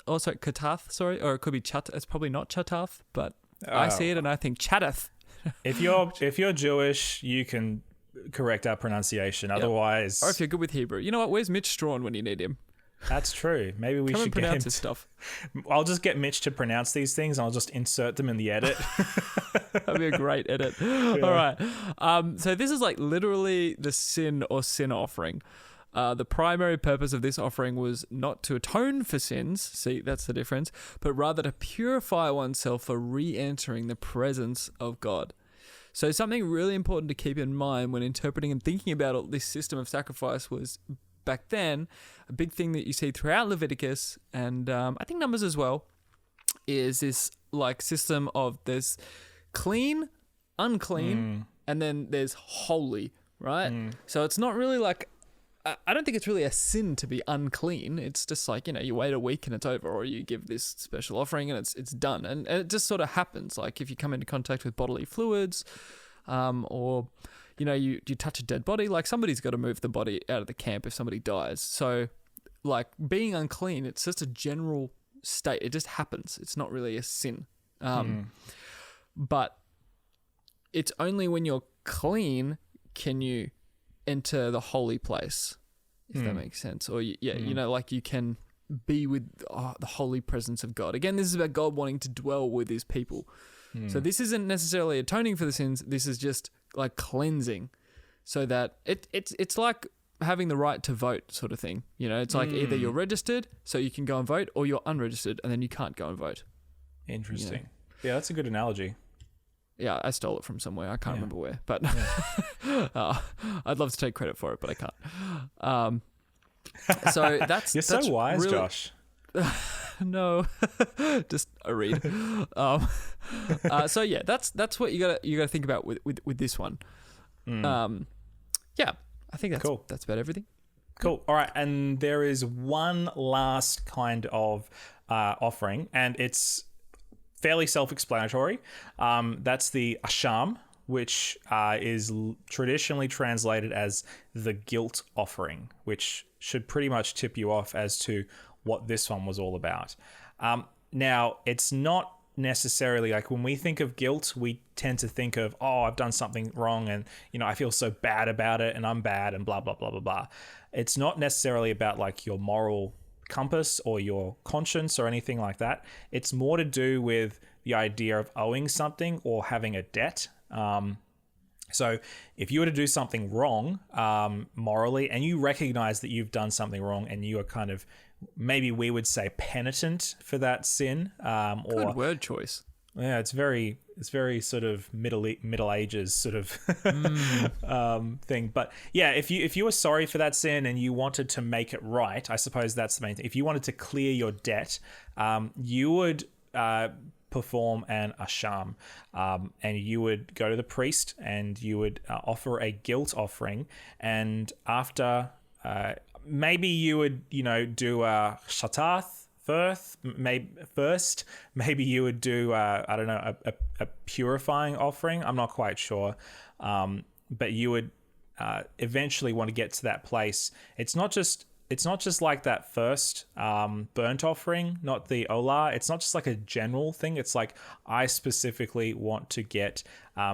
or it could be Chat. It's probably not Chatath, but I see it and I think Chatath. If you're Jewish, you can correct our pronunciation. Otherwise, or if you're good with Hebrew, you know what? Where's Mitch Strawn when you need him? That's true. Maybe we should get him his stuff. I'll just get Mitch to pronounce these things, and I'll just insert them in the edit. That'd be a great edit. Yeah. All right. So this is like literally the sin or sin offering. The primary purpose of this offering was not to atone for sins, see, that's the difference, but rather to purify oneself for re-entering the presence of God. So something really important to keep in mind when interpreting and thinking about this system of sacrifice was, back then, a big thing that you see throughout Leviticus, and I think Numbers as well, is this like system of there's clean, unclean, and then there's holy, right? So it's not really like, I don't think it's really a sin to be unclean. It's just like, you wait a week and it's over, or you give this special offering and it's done. And it just sort of happens. Like if you come into contact with bodily fluids, or, you touch a dead body, like somebody's got to move the body out of the camp if somebody dies. So like being unclean, it's just a general state. It just happens. It's not really a sin. But it's only when you're clean can you enter the holy place, if that makes sense. Or like you can be with the holy presence of God. Again, this is about God wanting to dwell with his people. So this isn't necessarily atoning for the sins. This is just like cleansing, so that it's like having the right to vote sort of thing. It's like either you're registered so you can go and vote, or you're unregistered and then you can't go and vote. Interesting. Yeah, that's a good analogy. Yeah, I stole it from somewhere. I can't remember where, but I'd love to take credit for it, but I can't. So that's you're so wise, really, Josh. No, just a read. So yeah, that's what you gotta think about with this one. Yeah, I think that's cool. That's about everything. Cool. All right, and there is one last kind of offering, and it's fairly self-explanatory. That's the asham, which is traditionally translated as the guilt offering, which should pretty much tip you off as to what this one was all about. Now, it's not necessarily like when we think of guilt, we tend to think of, I've done something wrong and, I feel so bad about it and I'm bad and blah, blah, blah, blah, blah. It's not necessarily about like your moral compass or your conscience or anything like that. It's more to do with the idea of owing something or having a debt. So if you were to do something wrong morally, and you recognize that you've done something wrong and you are kind of, maybe we would say, penitent for that sin. Good word choice. Yeah, it's very sort of Middle Ages sort of thing. But yeah, if you were sorry for that sin and you wanted to make it right, I suppose that's the main thing. If you wanted to clear your debt, you would perform an asham, and you would go to the priest and you would offer a guilt offering. And after maybe you would, do a shatath first. Maybe you would do, I don't know, a purifying offering. I'm not quite sure. But you would eventually want to get to that place. It's not just like that first burnt offering, not the olah. It's not just like a general thing. It's like, I specifically want to get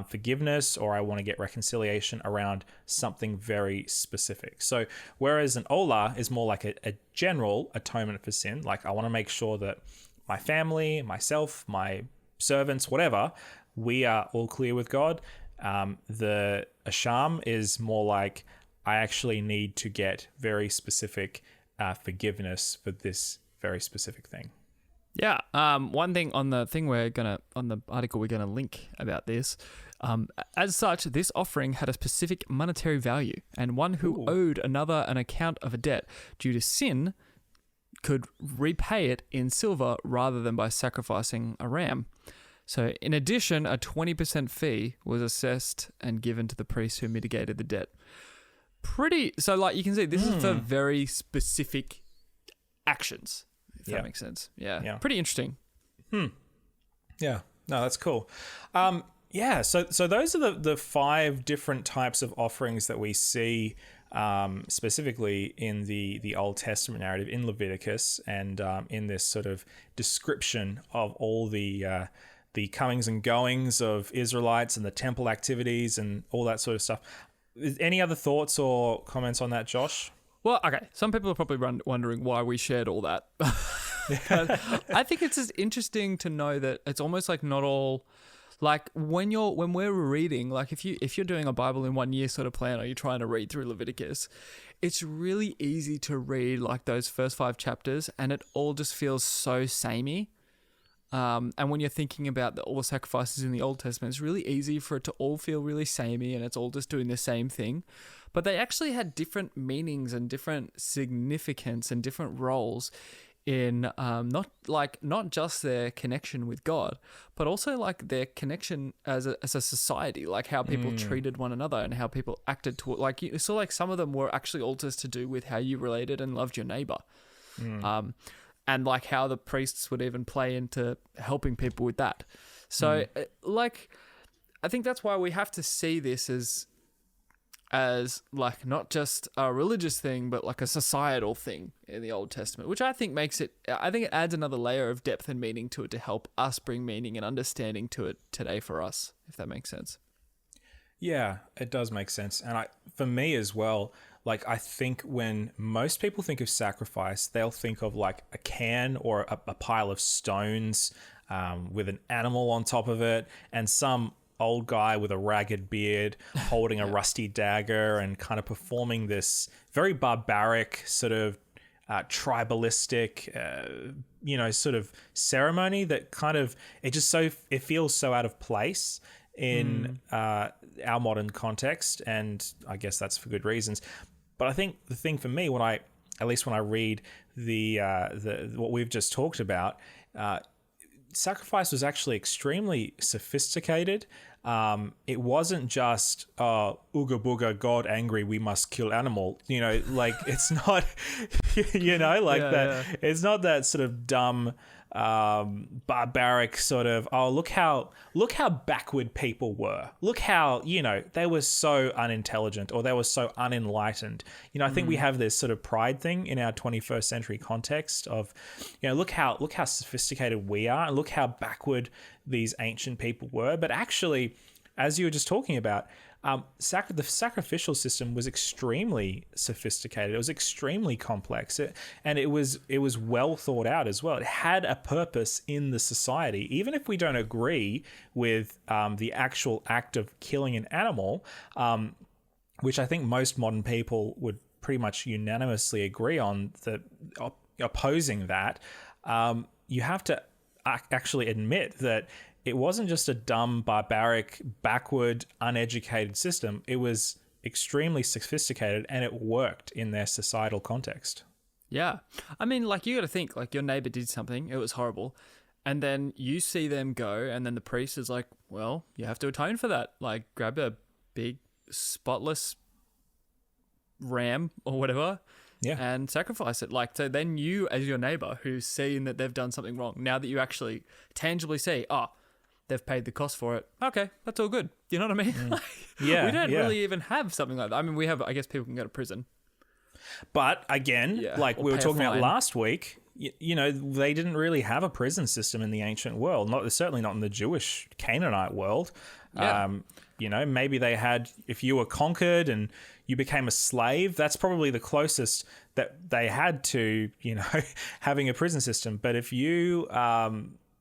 forgiveness, or I want to get reconciliation around something very specific. So whereas an olah is more like a general atonement for sin, like I want to make sure that my family, myself, my servants, whatever, we are all clear with God. The asham is more like, I actually need to get very specific forgiveness for this very specific thing. Yeah. One thing on the article we're gonna link about this. As such, this offering had a specific monetary value, and one who owed another an account of a debt due to sin could repay it in silver rather than by sacrificing a ram. So, in addition, a 20% fee was assessed and given to the priest who mitigated the debt. So like you can see, this is for very specific actions, if that makes sense. Yeah. Pretty interesting. Yeah. No, that's cool. So those are the 5 different types of offerings that we see specifically in the Old Testament narrative in Leviticus, and in this sort of description of all the comings and goings of Israelites and the temple activities and all that sort of stuff. Any other thoughts or comments on that, Josh? Well, okay. Some people are probably wondering why we shared all that. I think it's just interesting to know that it's almost like not all, like when we're reading, like if you're doing a Bible in 1 year sort of plan, or you're trying to read through Leviticus, it's really easy to read like those first 5 chapters, and it all just feels so samey. And when you're thinking about all the sacrifices in the Old Testament, it's really easy for it to all feel really samey, and it's all just doing the same thing. But they actually had different meanings and different significance and different roles in not just their connection with God, but also like their connection as a society, like how people treated one another and how people acted toward. Like you saw, like some of them were actually altars to do with how you related and loved your neighbor. And like how the priests would even play into helping people with that. So like, I think that's why we have to see this as like not just a religious thing, but like a societal thing in the Old Testament, which I think it adds another layer of depth and meaning to it to help us bring meaning and understanding to it today for us, if that makes sense. Yeah, it does make sense. And for me as well, like I think when most people think of sacrifice, they'll think of like a can or a pile of stones with an animal on top of it, and some old guy with a ragged beard holding a rusty dagger and kind of performing this very barbaric sort of tribalistic, sort of ceremony that kind of, it feels so out of place in our modern context, and I guess that's for good reasons. But I think the thing for me, when I read the what we've just talked about, sacrifice was actually extremely sophisticated. It wasn't just ooga booga, God angry, we must kill animal. Like it's not, that. Yeah. It's not that sort of dumb, barbaric sort of, look how backward people were. Look how, they were so unintelligent, or they were so unenlightened. I think we have this sort of pride thing in our 21st century context of, look how sophisticated we are, and look how backward these ancient people were. But actually, as you were just talking about, the sacrificial system was extremely sophisticated. It was extremely complex, and it was well thought out as well. It had a purpose in the society, even if we don't agree with the actual act of killing an animal, which I think most modern people would pretty much unanimously agree on, opposing that. You have to actually admit that it wasn't just a dumb, barbaric, backward, uneducated system. It was extremely sophisticated, and it worked in their societal context. Yeah. I mean, like, you got to think, like, your neighbor did something, it was horrible, and then you see them go, and then the priest is like, well, you have to atone for that. Like, grab a big, spotless ram or whatever, and sacrifice it. Like, so then you, as your neighbor who's seen that they've done something wrong, now that you actually tangibly see, they've paid the cost for it. Okay, that's all good. You know what I mean? We don't really even have something like that. I mean, we have, I guess people can go to prison. But again, like we were talking about last week, you know, they didn't really have a prison system in the ancient world. Certainly not in the Jewish Canaanite world. Yeah. You know, maybe they had, if you were conquered and you became a slave, that's probably the closest that they had to, you know, having a prison system. But if you,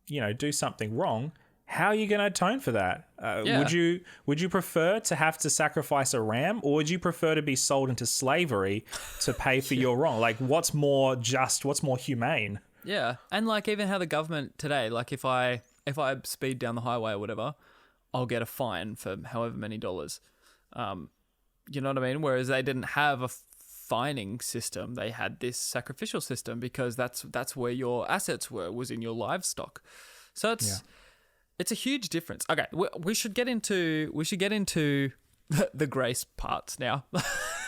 you know, do something wrong, how are you going to atone for that? Would you prefer to have to sacrifice a ram, or would you prefer to be sold into slavery to pay for your wrong? Like, what's more just? What's more humane? Yeah, and like even how the government today, like if I speed down the highway or whatever, I'll get a fine for however many dollars. You know what I mean? Whereas they didn't have a fining system; they had this sacrificial system because that's where your assets was in your livestock. So it's a huge difference. Okay, we should get into the grace parts now.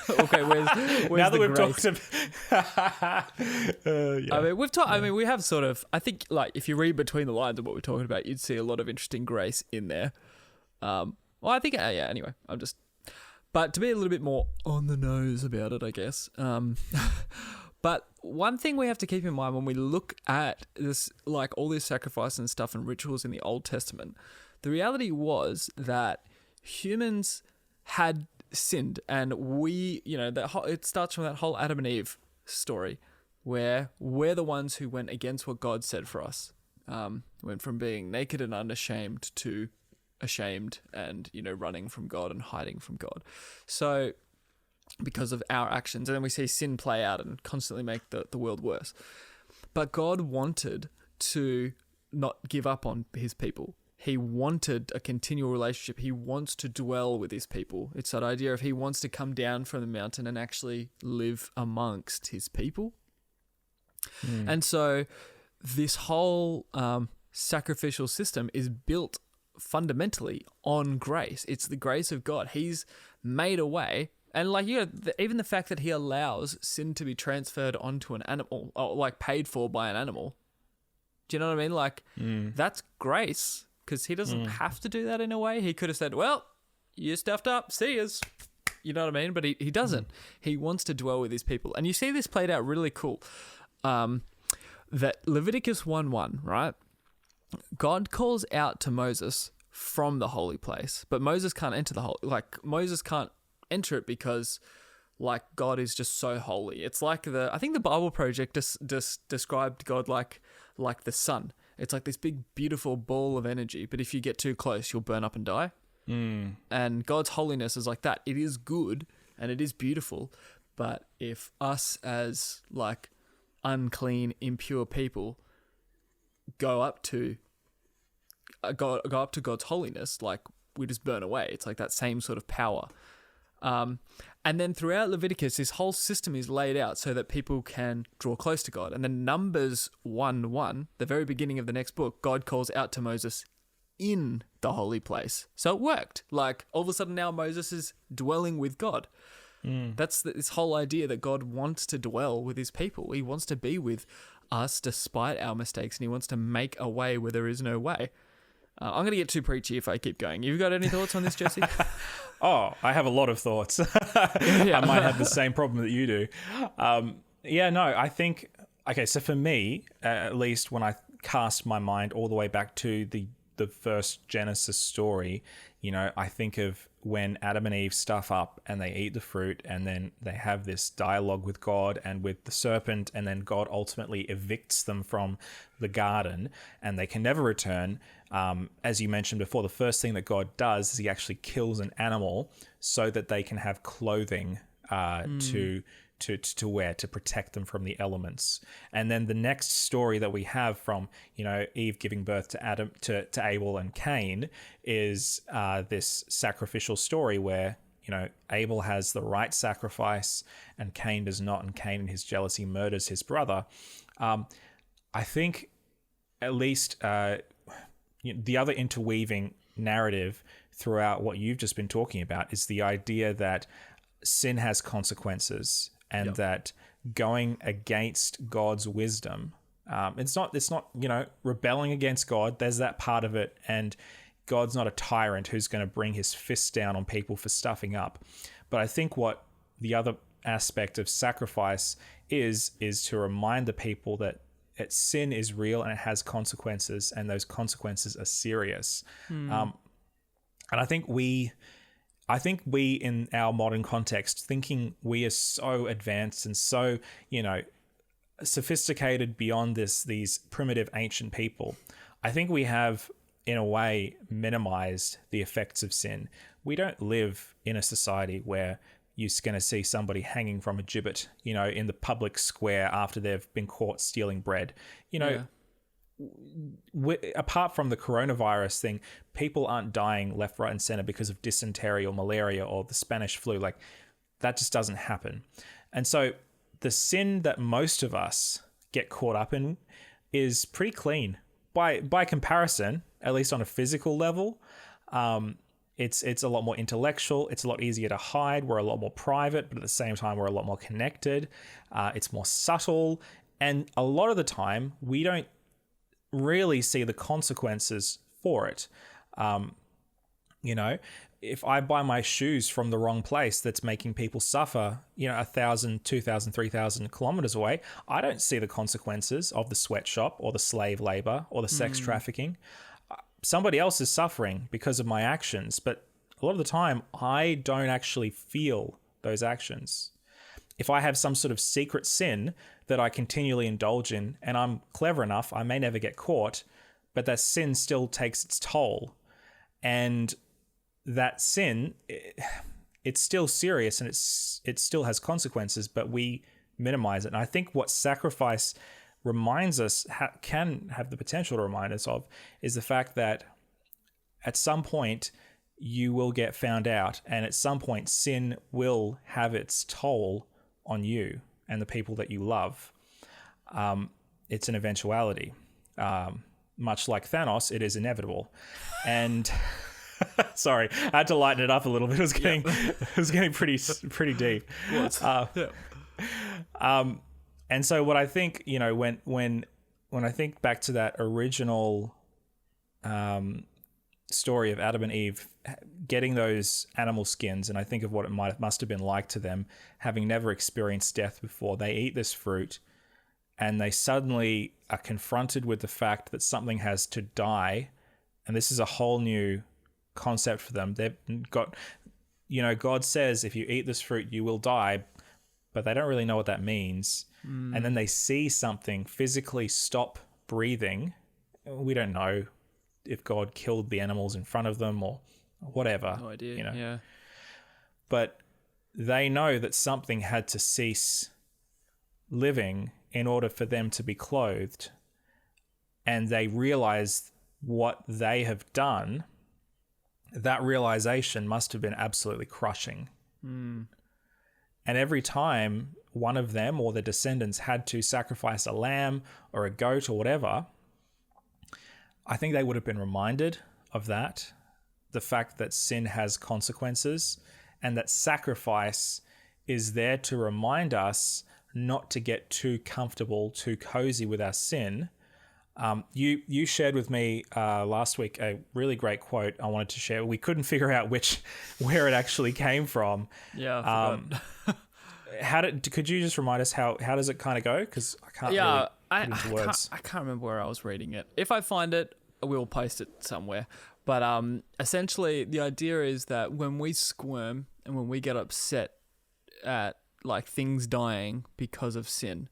Okay, where's now that we've grace? talked about, I mean, we've talked. I mean, we have sort of. I think, like, if you read between the lines of what we're talking about, you'd see a lot of interesting grace in there. Well, I think, anyway, but to be a little bit more on the nose about it, I guess. But one thing we have to keep in mind when we look at this, like all this sacrifice and stuff and rituals in the Old Testament, the reality was that humans had sinned, and we, you know, it starts from that whole Adam and Eve story, where we're the ones who went against what God said for us. Went from being naked and unashamed to ashamed and, you know, running from God and hiding from God. So because of our actions, and then we see sin play out and constantly make the world worse. But God wanted to not give up on his people. He wanted a continual relationship. He wants to dwell with his people. It's that idea of he wants to come down from the mountain and actually live amongst his people. And so this whole sacrificial system is built fundamentally on grace. It's the grace of God. He's made a way. And like, you know, even the fact that he allows sin to be transferred onto an animal, or like paid for by an animal. Do you know what I mean? Like, that's grace, because he doesn't have to do that in a way. He could have said, well, you stuffed up, see yous. You know what I mean? But he doesn't. He wants to dwell with his people. And you see this played out really cool. That Leviticus 1:1, right? God calls out to Moses from the holy place, but Moses can't enter Moses can't enter it because, like, God is just so holy. It's like I think the Bible Project described God like the sun. It's like this big, beautiful ball of energy, but if you get too close, you'll burn up and die. And God's holiness is like that. It is good and it is beautiful, but if us as like unclean, impure people go up to God's holiness, like, we just burn away. It's like that same sort of power. And then throughout Leviticus, this whole system is laid out so that people can draw close to God. And then Numbers 1:1, the very beginning of the next book, God calls out to Moses in the holy place. So it worked. Like, all of a sudden now Moses is dwelling with God. That's this whole idea that God wants to dwell with his people. He wants to be with us despite our mistakes, and he wants to make a way where there is no way. I'm going to get too preachy if I keep going. You've got any thoughts on this, Jesse? Oh, I have a lot of thoughts. I might have the same problem that you do. I think, okay, so for me, at least when I cast my mind all the way back to the first Genesis story, you know, I think of when Adam and Eve stuff up and they eat the fruit, and then they have this dialogue with God and with the serpent, and then God ultimately evicts them from the garden and they can never return. As you mentioned before, the first thing that God does is he actually kills an animal so that they can have clothing to wear, to protect them from the elements. And then the next story that we have from, you know, Eve giving birth to Adam, to Abel and Cain, is this sacrificial story where, you know, Abel has the right sacrifice and Cain does not, and Cain in his jealousy murders his brother. I think at least the other interweaving narrative throughout what you've just been talking about is the idea that sin has consequences, and that going against God's wisdom. It's not, rebelling against God. There's that part of it. And God's not a tyrant who's going to bring his fist down on people for stuffing up. But I think what the other aspect of sacrifice is to remind the people that sin is real and it has consequences, and those consequences are serious. And I think we in our modern context, thinking we are so advanced and so, sophisticated beyond these primitive ancient people, I think we have, in a way, minimized the effects of sin. We don't live in a society where you're going to see somebody hanging from a gibbet, in the public square after they've been caught stealing bread. Apart from the coronavirus thing, people aren't dying left, right, and center because of dysentery or malaria or the Spanish flu. Like, that just doesn't happen. And so the sin that most of us get caught up in is pretty clean by comparison, at least on a physical level. It's a lot more intellectual. It's a lot easier to hide. We're a lot more private, but at the same time, we're a lot more connected. It's more subtle. And a lot of the time, we don't really see the consequences for it. If I buy my shoes from the wrong place that's making people suffer, 1,000, 2,000, 3,000 kilometers away, I don't see the consequences of the sweatshop or the slave labor or the sex trafficking. Somebody else is suffering because of my actions, but a lot of the time I don't actually feel those actions. If I have some sort of secret sin that I continually indulge in and I'm clever enough, I may never get caught, but that sin still takes its toll. And that sin, it's still serious and it still has consequences, but we minimize it. And I think what sacrifice reminds us, can have the potential to remind us of, is the fact that at some point you will get found out, and at some point sin will have its toll on you and the people that you love. It's an eventuality. Much like Thanos, it is inevitable. And sorry, I had to lighten it up a little bit. It was getting pretty deep. And so what I think, when I think back to that original story of Adam and Eve getting those animal skins, and I think of what it must have been like to them, having never experienced death before. They eat this fruit and they suddenly are confronted with the fact that something has to die. And this is a whole new concept for them. They've got, God says, if you eat this fruit, you will die, but they don't really know what that means. And then they see something physically stop breathing. We don't know if God killed the animals in front of them or whatever. No idea. Yeah. But they know that something had to cease living in order for them to be clothed. And they realize what they have done. That realization must have been absolutely crushing. And every time one of them or the descendants had to sacrifice a lamb or a goat or whatever, I think they would have been reminded of that, the fact that sin has consequences, and that sacrifice is there to remind us not to get too comfortable, too cozy with our sin. You shared with me last week a really great quote I wanted to share. We couldn't figure out where it actually came from. Yeah, I forgot. Could you just remind us how does it kind of go? Because I can't really put it into words. I can't remember where I was reading it. If I find it, we'll post it somewhere. But essentially, the idea is that when we squirm and when we get upset at like things dying because of sin,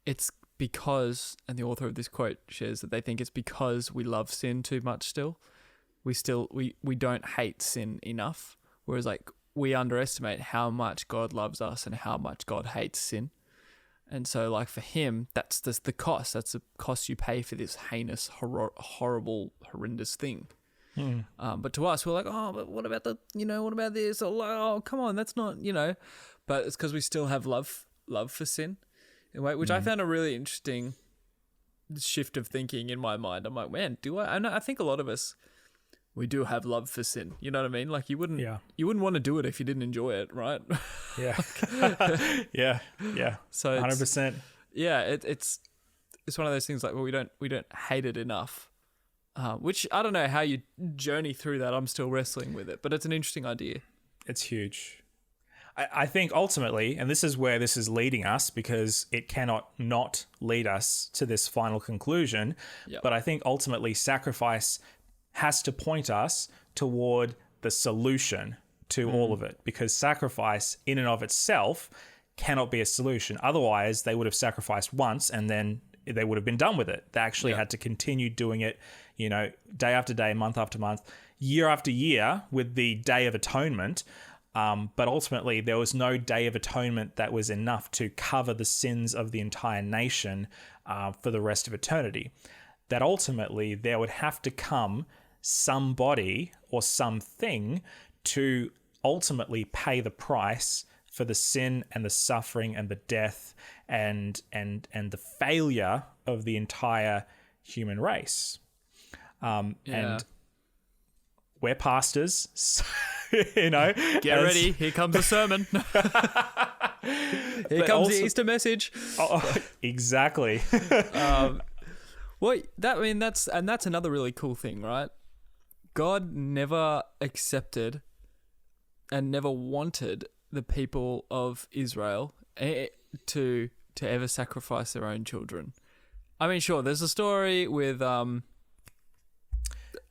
it's because, and the author of this quote shares that they think it's because we love sin too much still. We don't hate sin enough. Whereas like we underestimate how much God loves us and how much God hates sin. And so like for him, that's the cost. That's the cost you pay for this heinous, horrible, horrendous thing. But to us, we're like, oh, but what about what about this? Oh, come on, that's not, but it's because we still have love for sin. Which I found a really interesting shift of thinking in my mind. I'm like, man, do I? I think a lot of us, we do have love for sin. You know what I mean? Like you wouldn't want to do it if you didn't enjoy it, right? Yeah. Yeah. So 100%. Yeah, it's one of those things like, well, we don't hate it enough. Which I don't know how you journey through that. I'm still wrestling with it, but it's an interesting idea. It's huge. I think ultimately, and this is where this is leading us, because it cannot not lead us to this final conclusion, but I think ultimately sacrifice has to point us toward the solution to all of it, because sacrifice in and of itself cannot be a solution. Otherwise, they would have sacrificed once and then they would have been done with it. They actually had to continue doing it, day after day, month after month, year after year with the Day of Atonement. But ultimately, there was no Day of Atonement that was enough to cover the sins of the entire nation for the rest of eternity. That ultimately, there would have to come somebody or something to ultimately pay the price for the sin and the suffering and the death and the failure of the entire human race. And we're pastors, so, Get ready. Here comes a sermon. Here comes also the Easter message. Exactly. That's another really cool thing, right? God never accepted and never wanted the people of Israel to ever sacrifice their own children. I mean, sure, there's a story with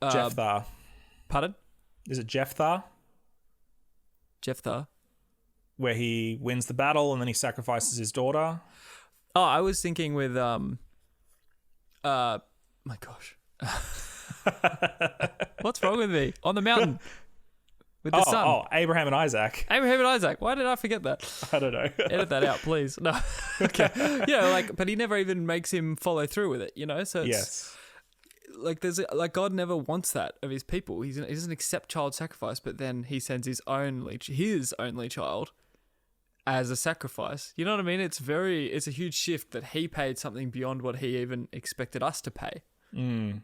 Jephthah. Pardon? Is it Jephthah? Jephthah? Where he wins the battle and then he sacrifices his daughter? Oh, I was thinking with my gosh. What's wrong with me? On the mountain. With the sun. Oh, Abraham and Isaac. Abraham and Isaac. Why did I forget that? I don't know. Edit that out, please. No. Okay. But he never even makes him follow through with it, So it's, yes. God never wants that of his people. He doesn't accept child sacrifice, but then he sends his only child as a sacrifice. You know what I mean? It's a huge shift that he paid something beyond what he even expected us to pay. Mm.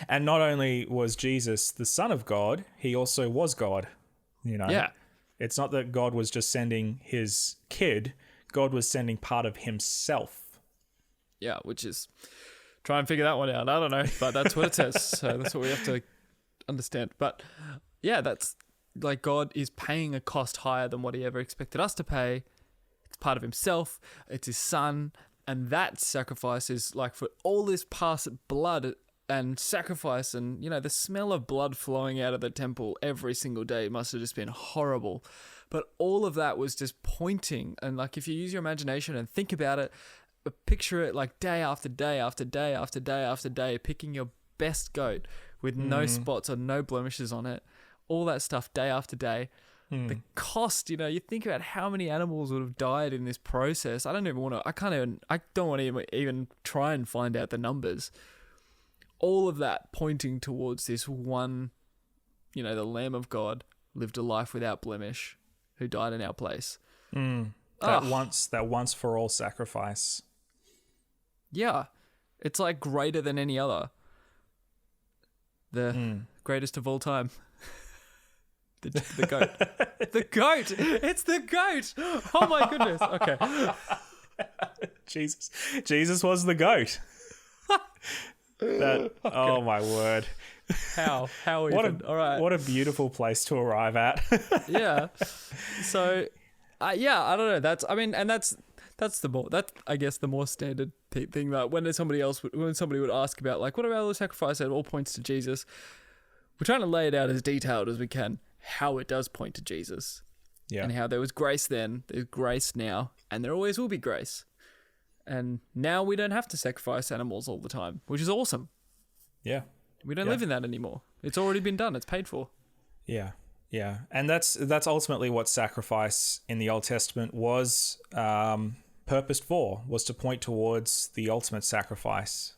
And not only was Jesus the Son of God, he also was God. Yeah. It's not that God was just sending his kid. God was sending part of himself. Yeah, which is... Try and figure that one out. I don't know, but that's what it says. So that's what we have to understand. But yeah, that's like God is paying a cost higher than what he ever expected us to pay. It's part of himself. It's his son. And that sacrifice is like for all this past blood and sacrifice and, the smell of blood flowing out of the temple every single day must have just been horrible. But all of that was just pointing. And like, if you use your imagination and think about it, picture it like day after day after day after day after day, picking your best goat with no spots or no blemishes on it, all that stuff day after day. The cost, you think about how many animals would have died in this process. I don't want to even try and find out the numbers. All of that pointing towards this one, the Lamb of God lived a life without blemish, who died in our place. That once for all sacrifice. Yeah, it's like greater than any other. The greatest of all time. The goat. The goat. It's the goat. Oh my goodness. Okay. Jesus was the goat. Okay. Oh my word. How even? All right. What a beautiful place to arrive at. Yeah. So, I don't know. That's I guess the more standard thing that when somebody would ask about like, what about the sacrifice? It all points to Jesus. We're trying to lay it out as detailed as we can, how it does point to Jesus. Yeah. And how there was grace then, there's grace now, and there always will be grace. And now we don't have to sacrifice animals all the time, which is awesome. Yeah. We don't live in that anymore. It's already been done. It's paid for. Yeah. Yeah. And that's ultimately what sacrifice in the Old Testament was purposed for, was to point towards the ultimate sacrifice,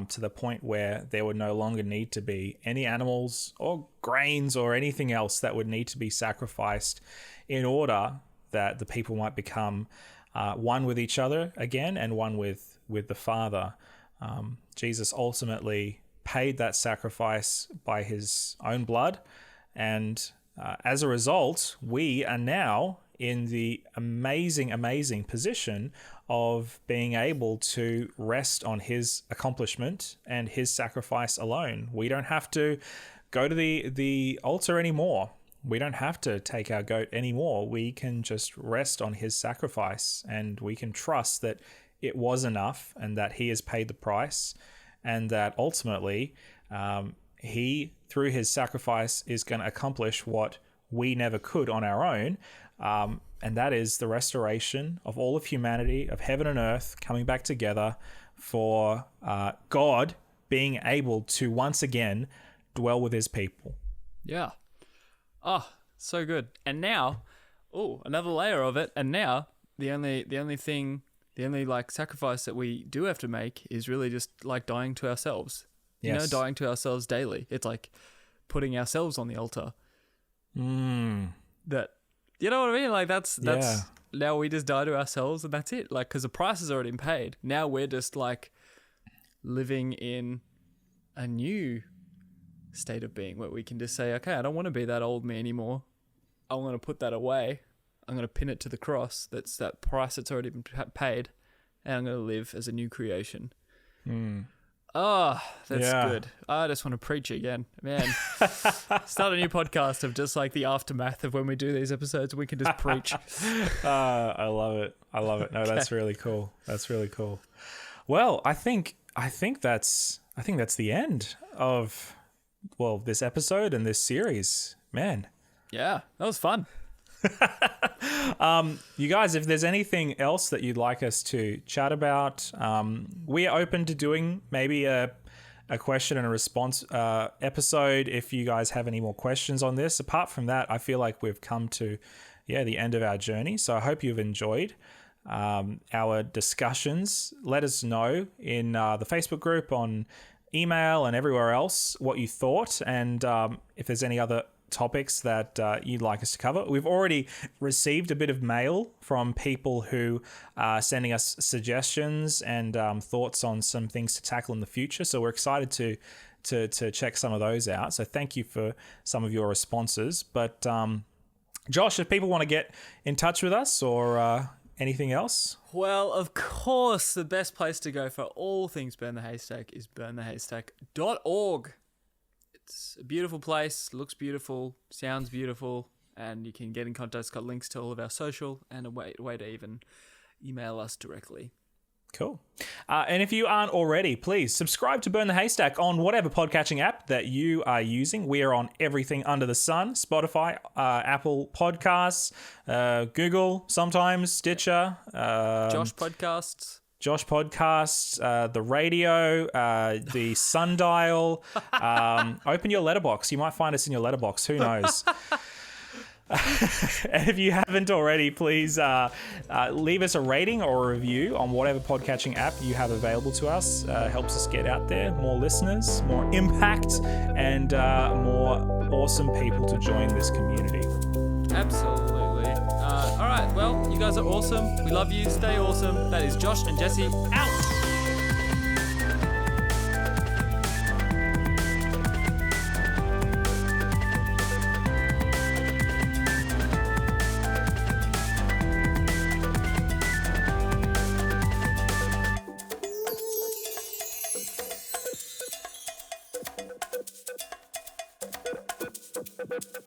to the point where there would no longer need to be any animals or grains or anything else that would need to be sacrificed in order that the people might become one with each other again and one with the Father. Jesus ultimately paid that sacrifice by his own blood. And as a result, we are now in the amazing position of being able to rest on his accomplishment and his sacrifice alone. We don't have to go to the altar anymore. We don't have to take our goat anymore. We can just rest on his sacrifice, and we can trust that it was enough and that he has paid the price, and that ultimately he, through his sacrifice, is going to accomplish what we never could on our own. And that is the restoration of all of humanity, of heaven and earth coming back together, for God being able to once again dwell with his people. Yeah. Oh, so good. And now, another layer of it. And now the only like sacrifice that we do have to make is really just like dying to ourselves. Yes. Dying to ourselves daily. It's like putting ourselves on the altar. That, you know what I mean? Like that's now we just die to ourselves, and that's it. Like, because the price has already been paid. Now we're just like living in a new state of being where we can just say, okay, I don't want to be that old me anymore. I'm going to put that away. I'm going to pin it to the cross. That's that price that's already been paid. And I'm going to live as a new creation. Oh, that's good. I just want to preach again. Man, start a new podcast of just like the aftermath of when we do these episodes. We can just preach. I love it. No, okay. That's really cool. Well, I think that's the end of this episode and this series, man. Yeah, that was fun. You guys, if there's anything else that you'd like us to chat about, we are open to doing maybe a question and a response episode if you guys have any more questions on this. Apart from that, I feel like we've come to the end of our journey. So I hope you've enjoyed our discussions. Let us know in the Facebook group, on email, and everywhere else what you thought, and if there's any other topics that you'd like us to cover. We've already received a bit of mail from people who are sending us suggestions and thoughts on some things to tackle in the future, so we're excited to check some of those out. So thank you for some of your responses. But Josh, if people want to get in touch with us or anything else? Well, of course, the best place to go for all things Burn the Haystack is burnthehaystack.org. It's a beautiful place, looks beautiful, sounds beautiful, and you can get in contact. It's got links to all of our social and a way to even email us directly. Cool. And if you aren't already, please subscribe to Burn the Haystack on whatever podcatching app that you are using. We are on everything under the sun: Spotify, Apple Podcasts, Google, sometimes Stitcher, Josh Podcasts, the radio, the sundial. Open your letterbox. You might find us in your letterbox. Who knows? And if you haven't already, please leave us a rating or a review on whatever podcatching app you have available to us. Helps us get out there, more listeners, more impact, and more awesome people to join this community. Absolutely. All right, well, you guys are awesome. We love you. Stay awesome. That is Josh and Jesse out. Bye.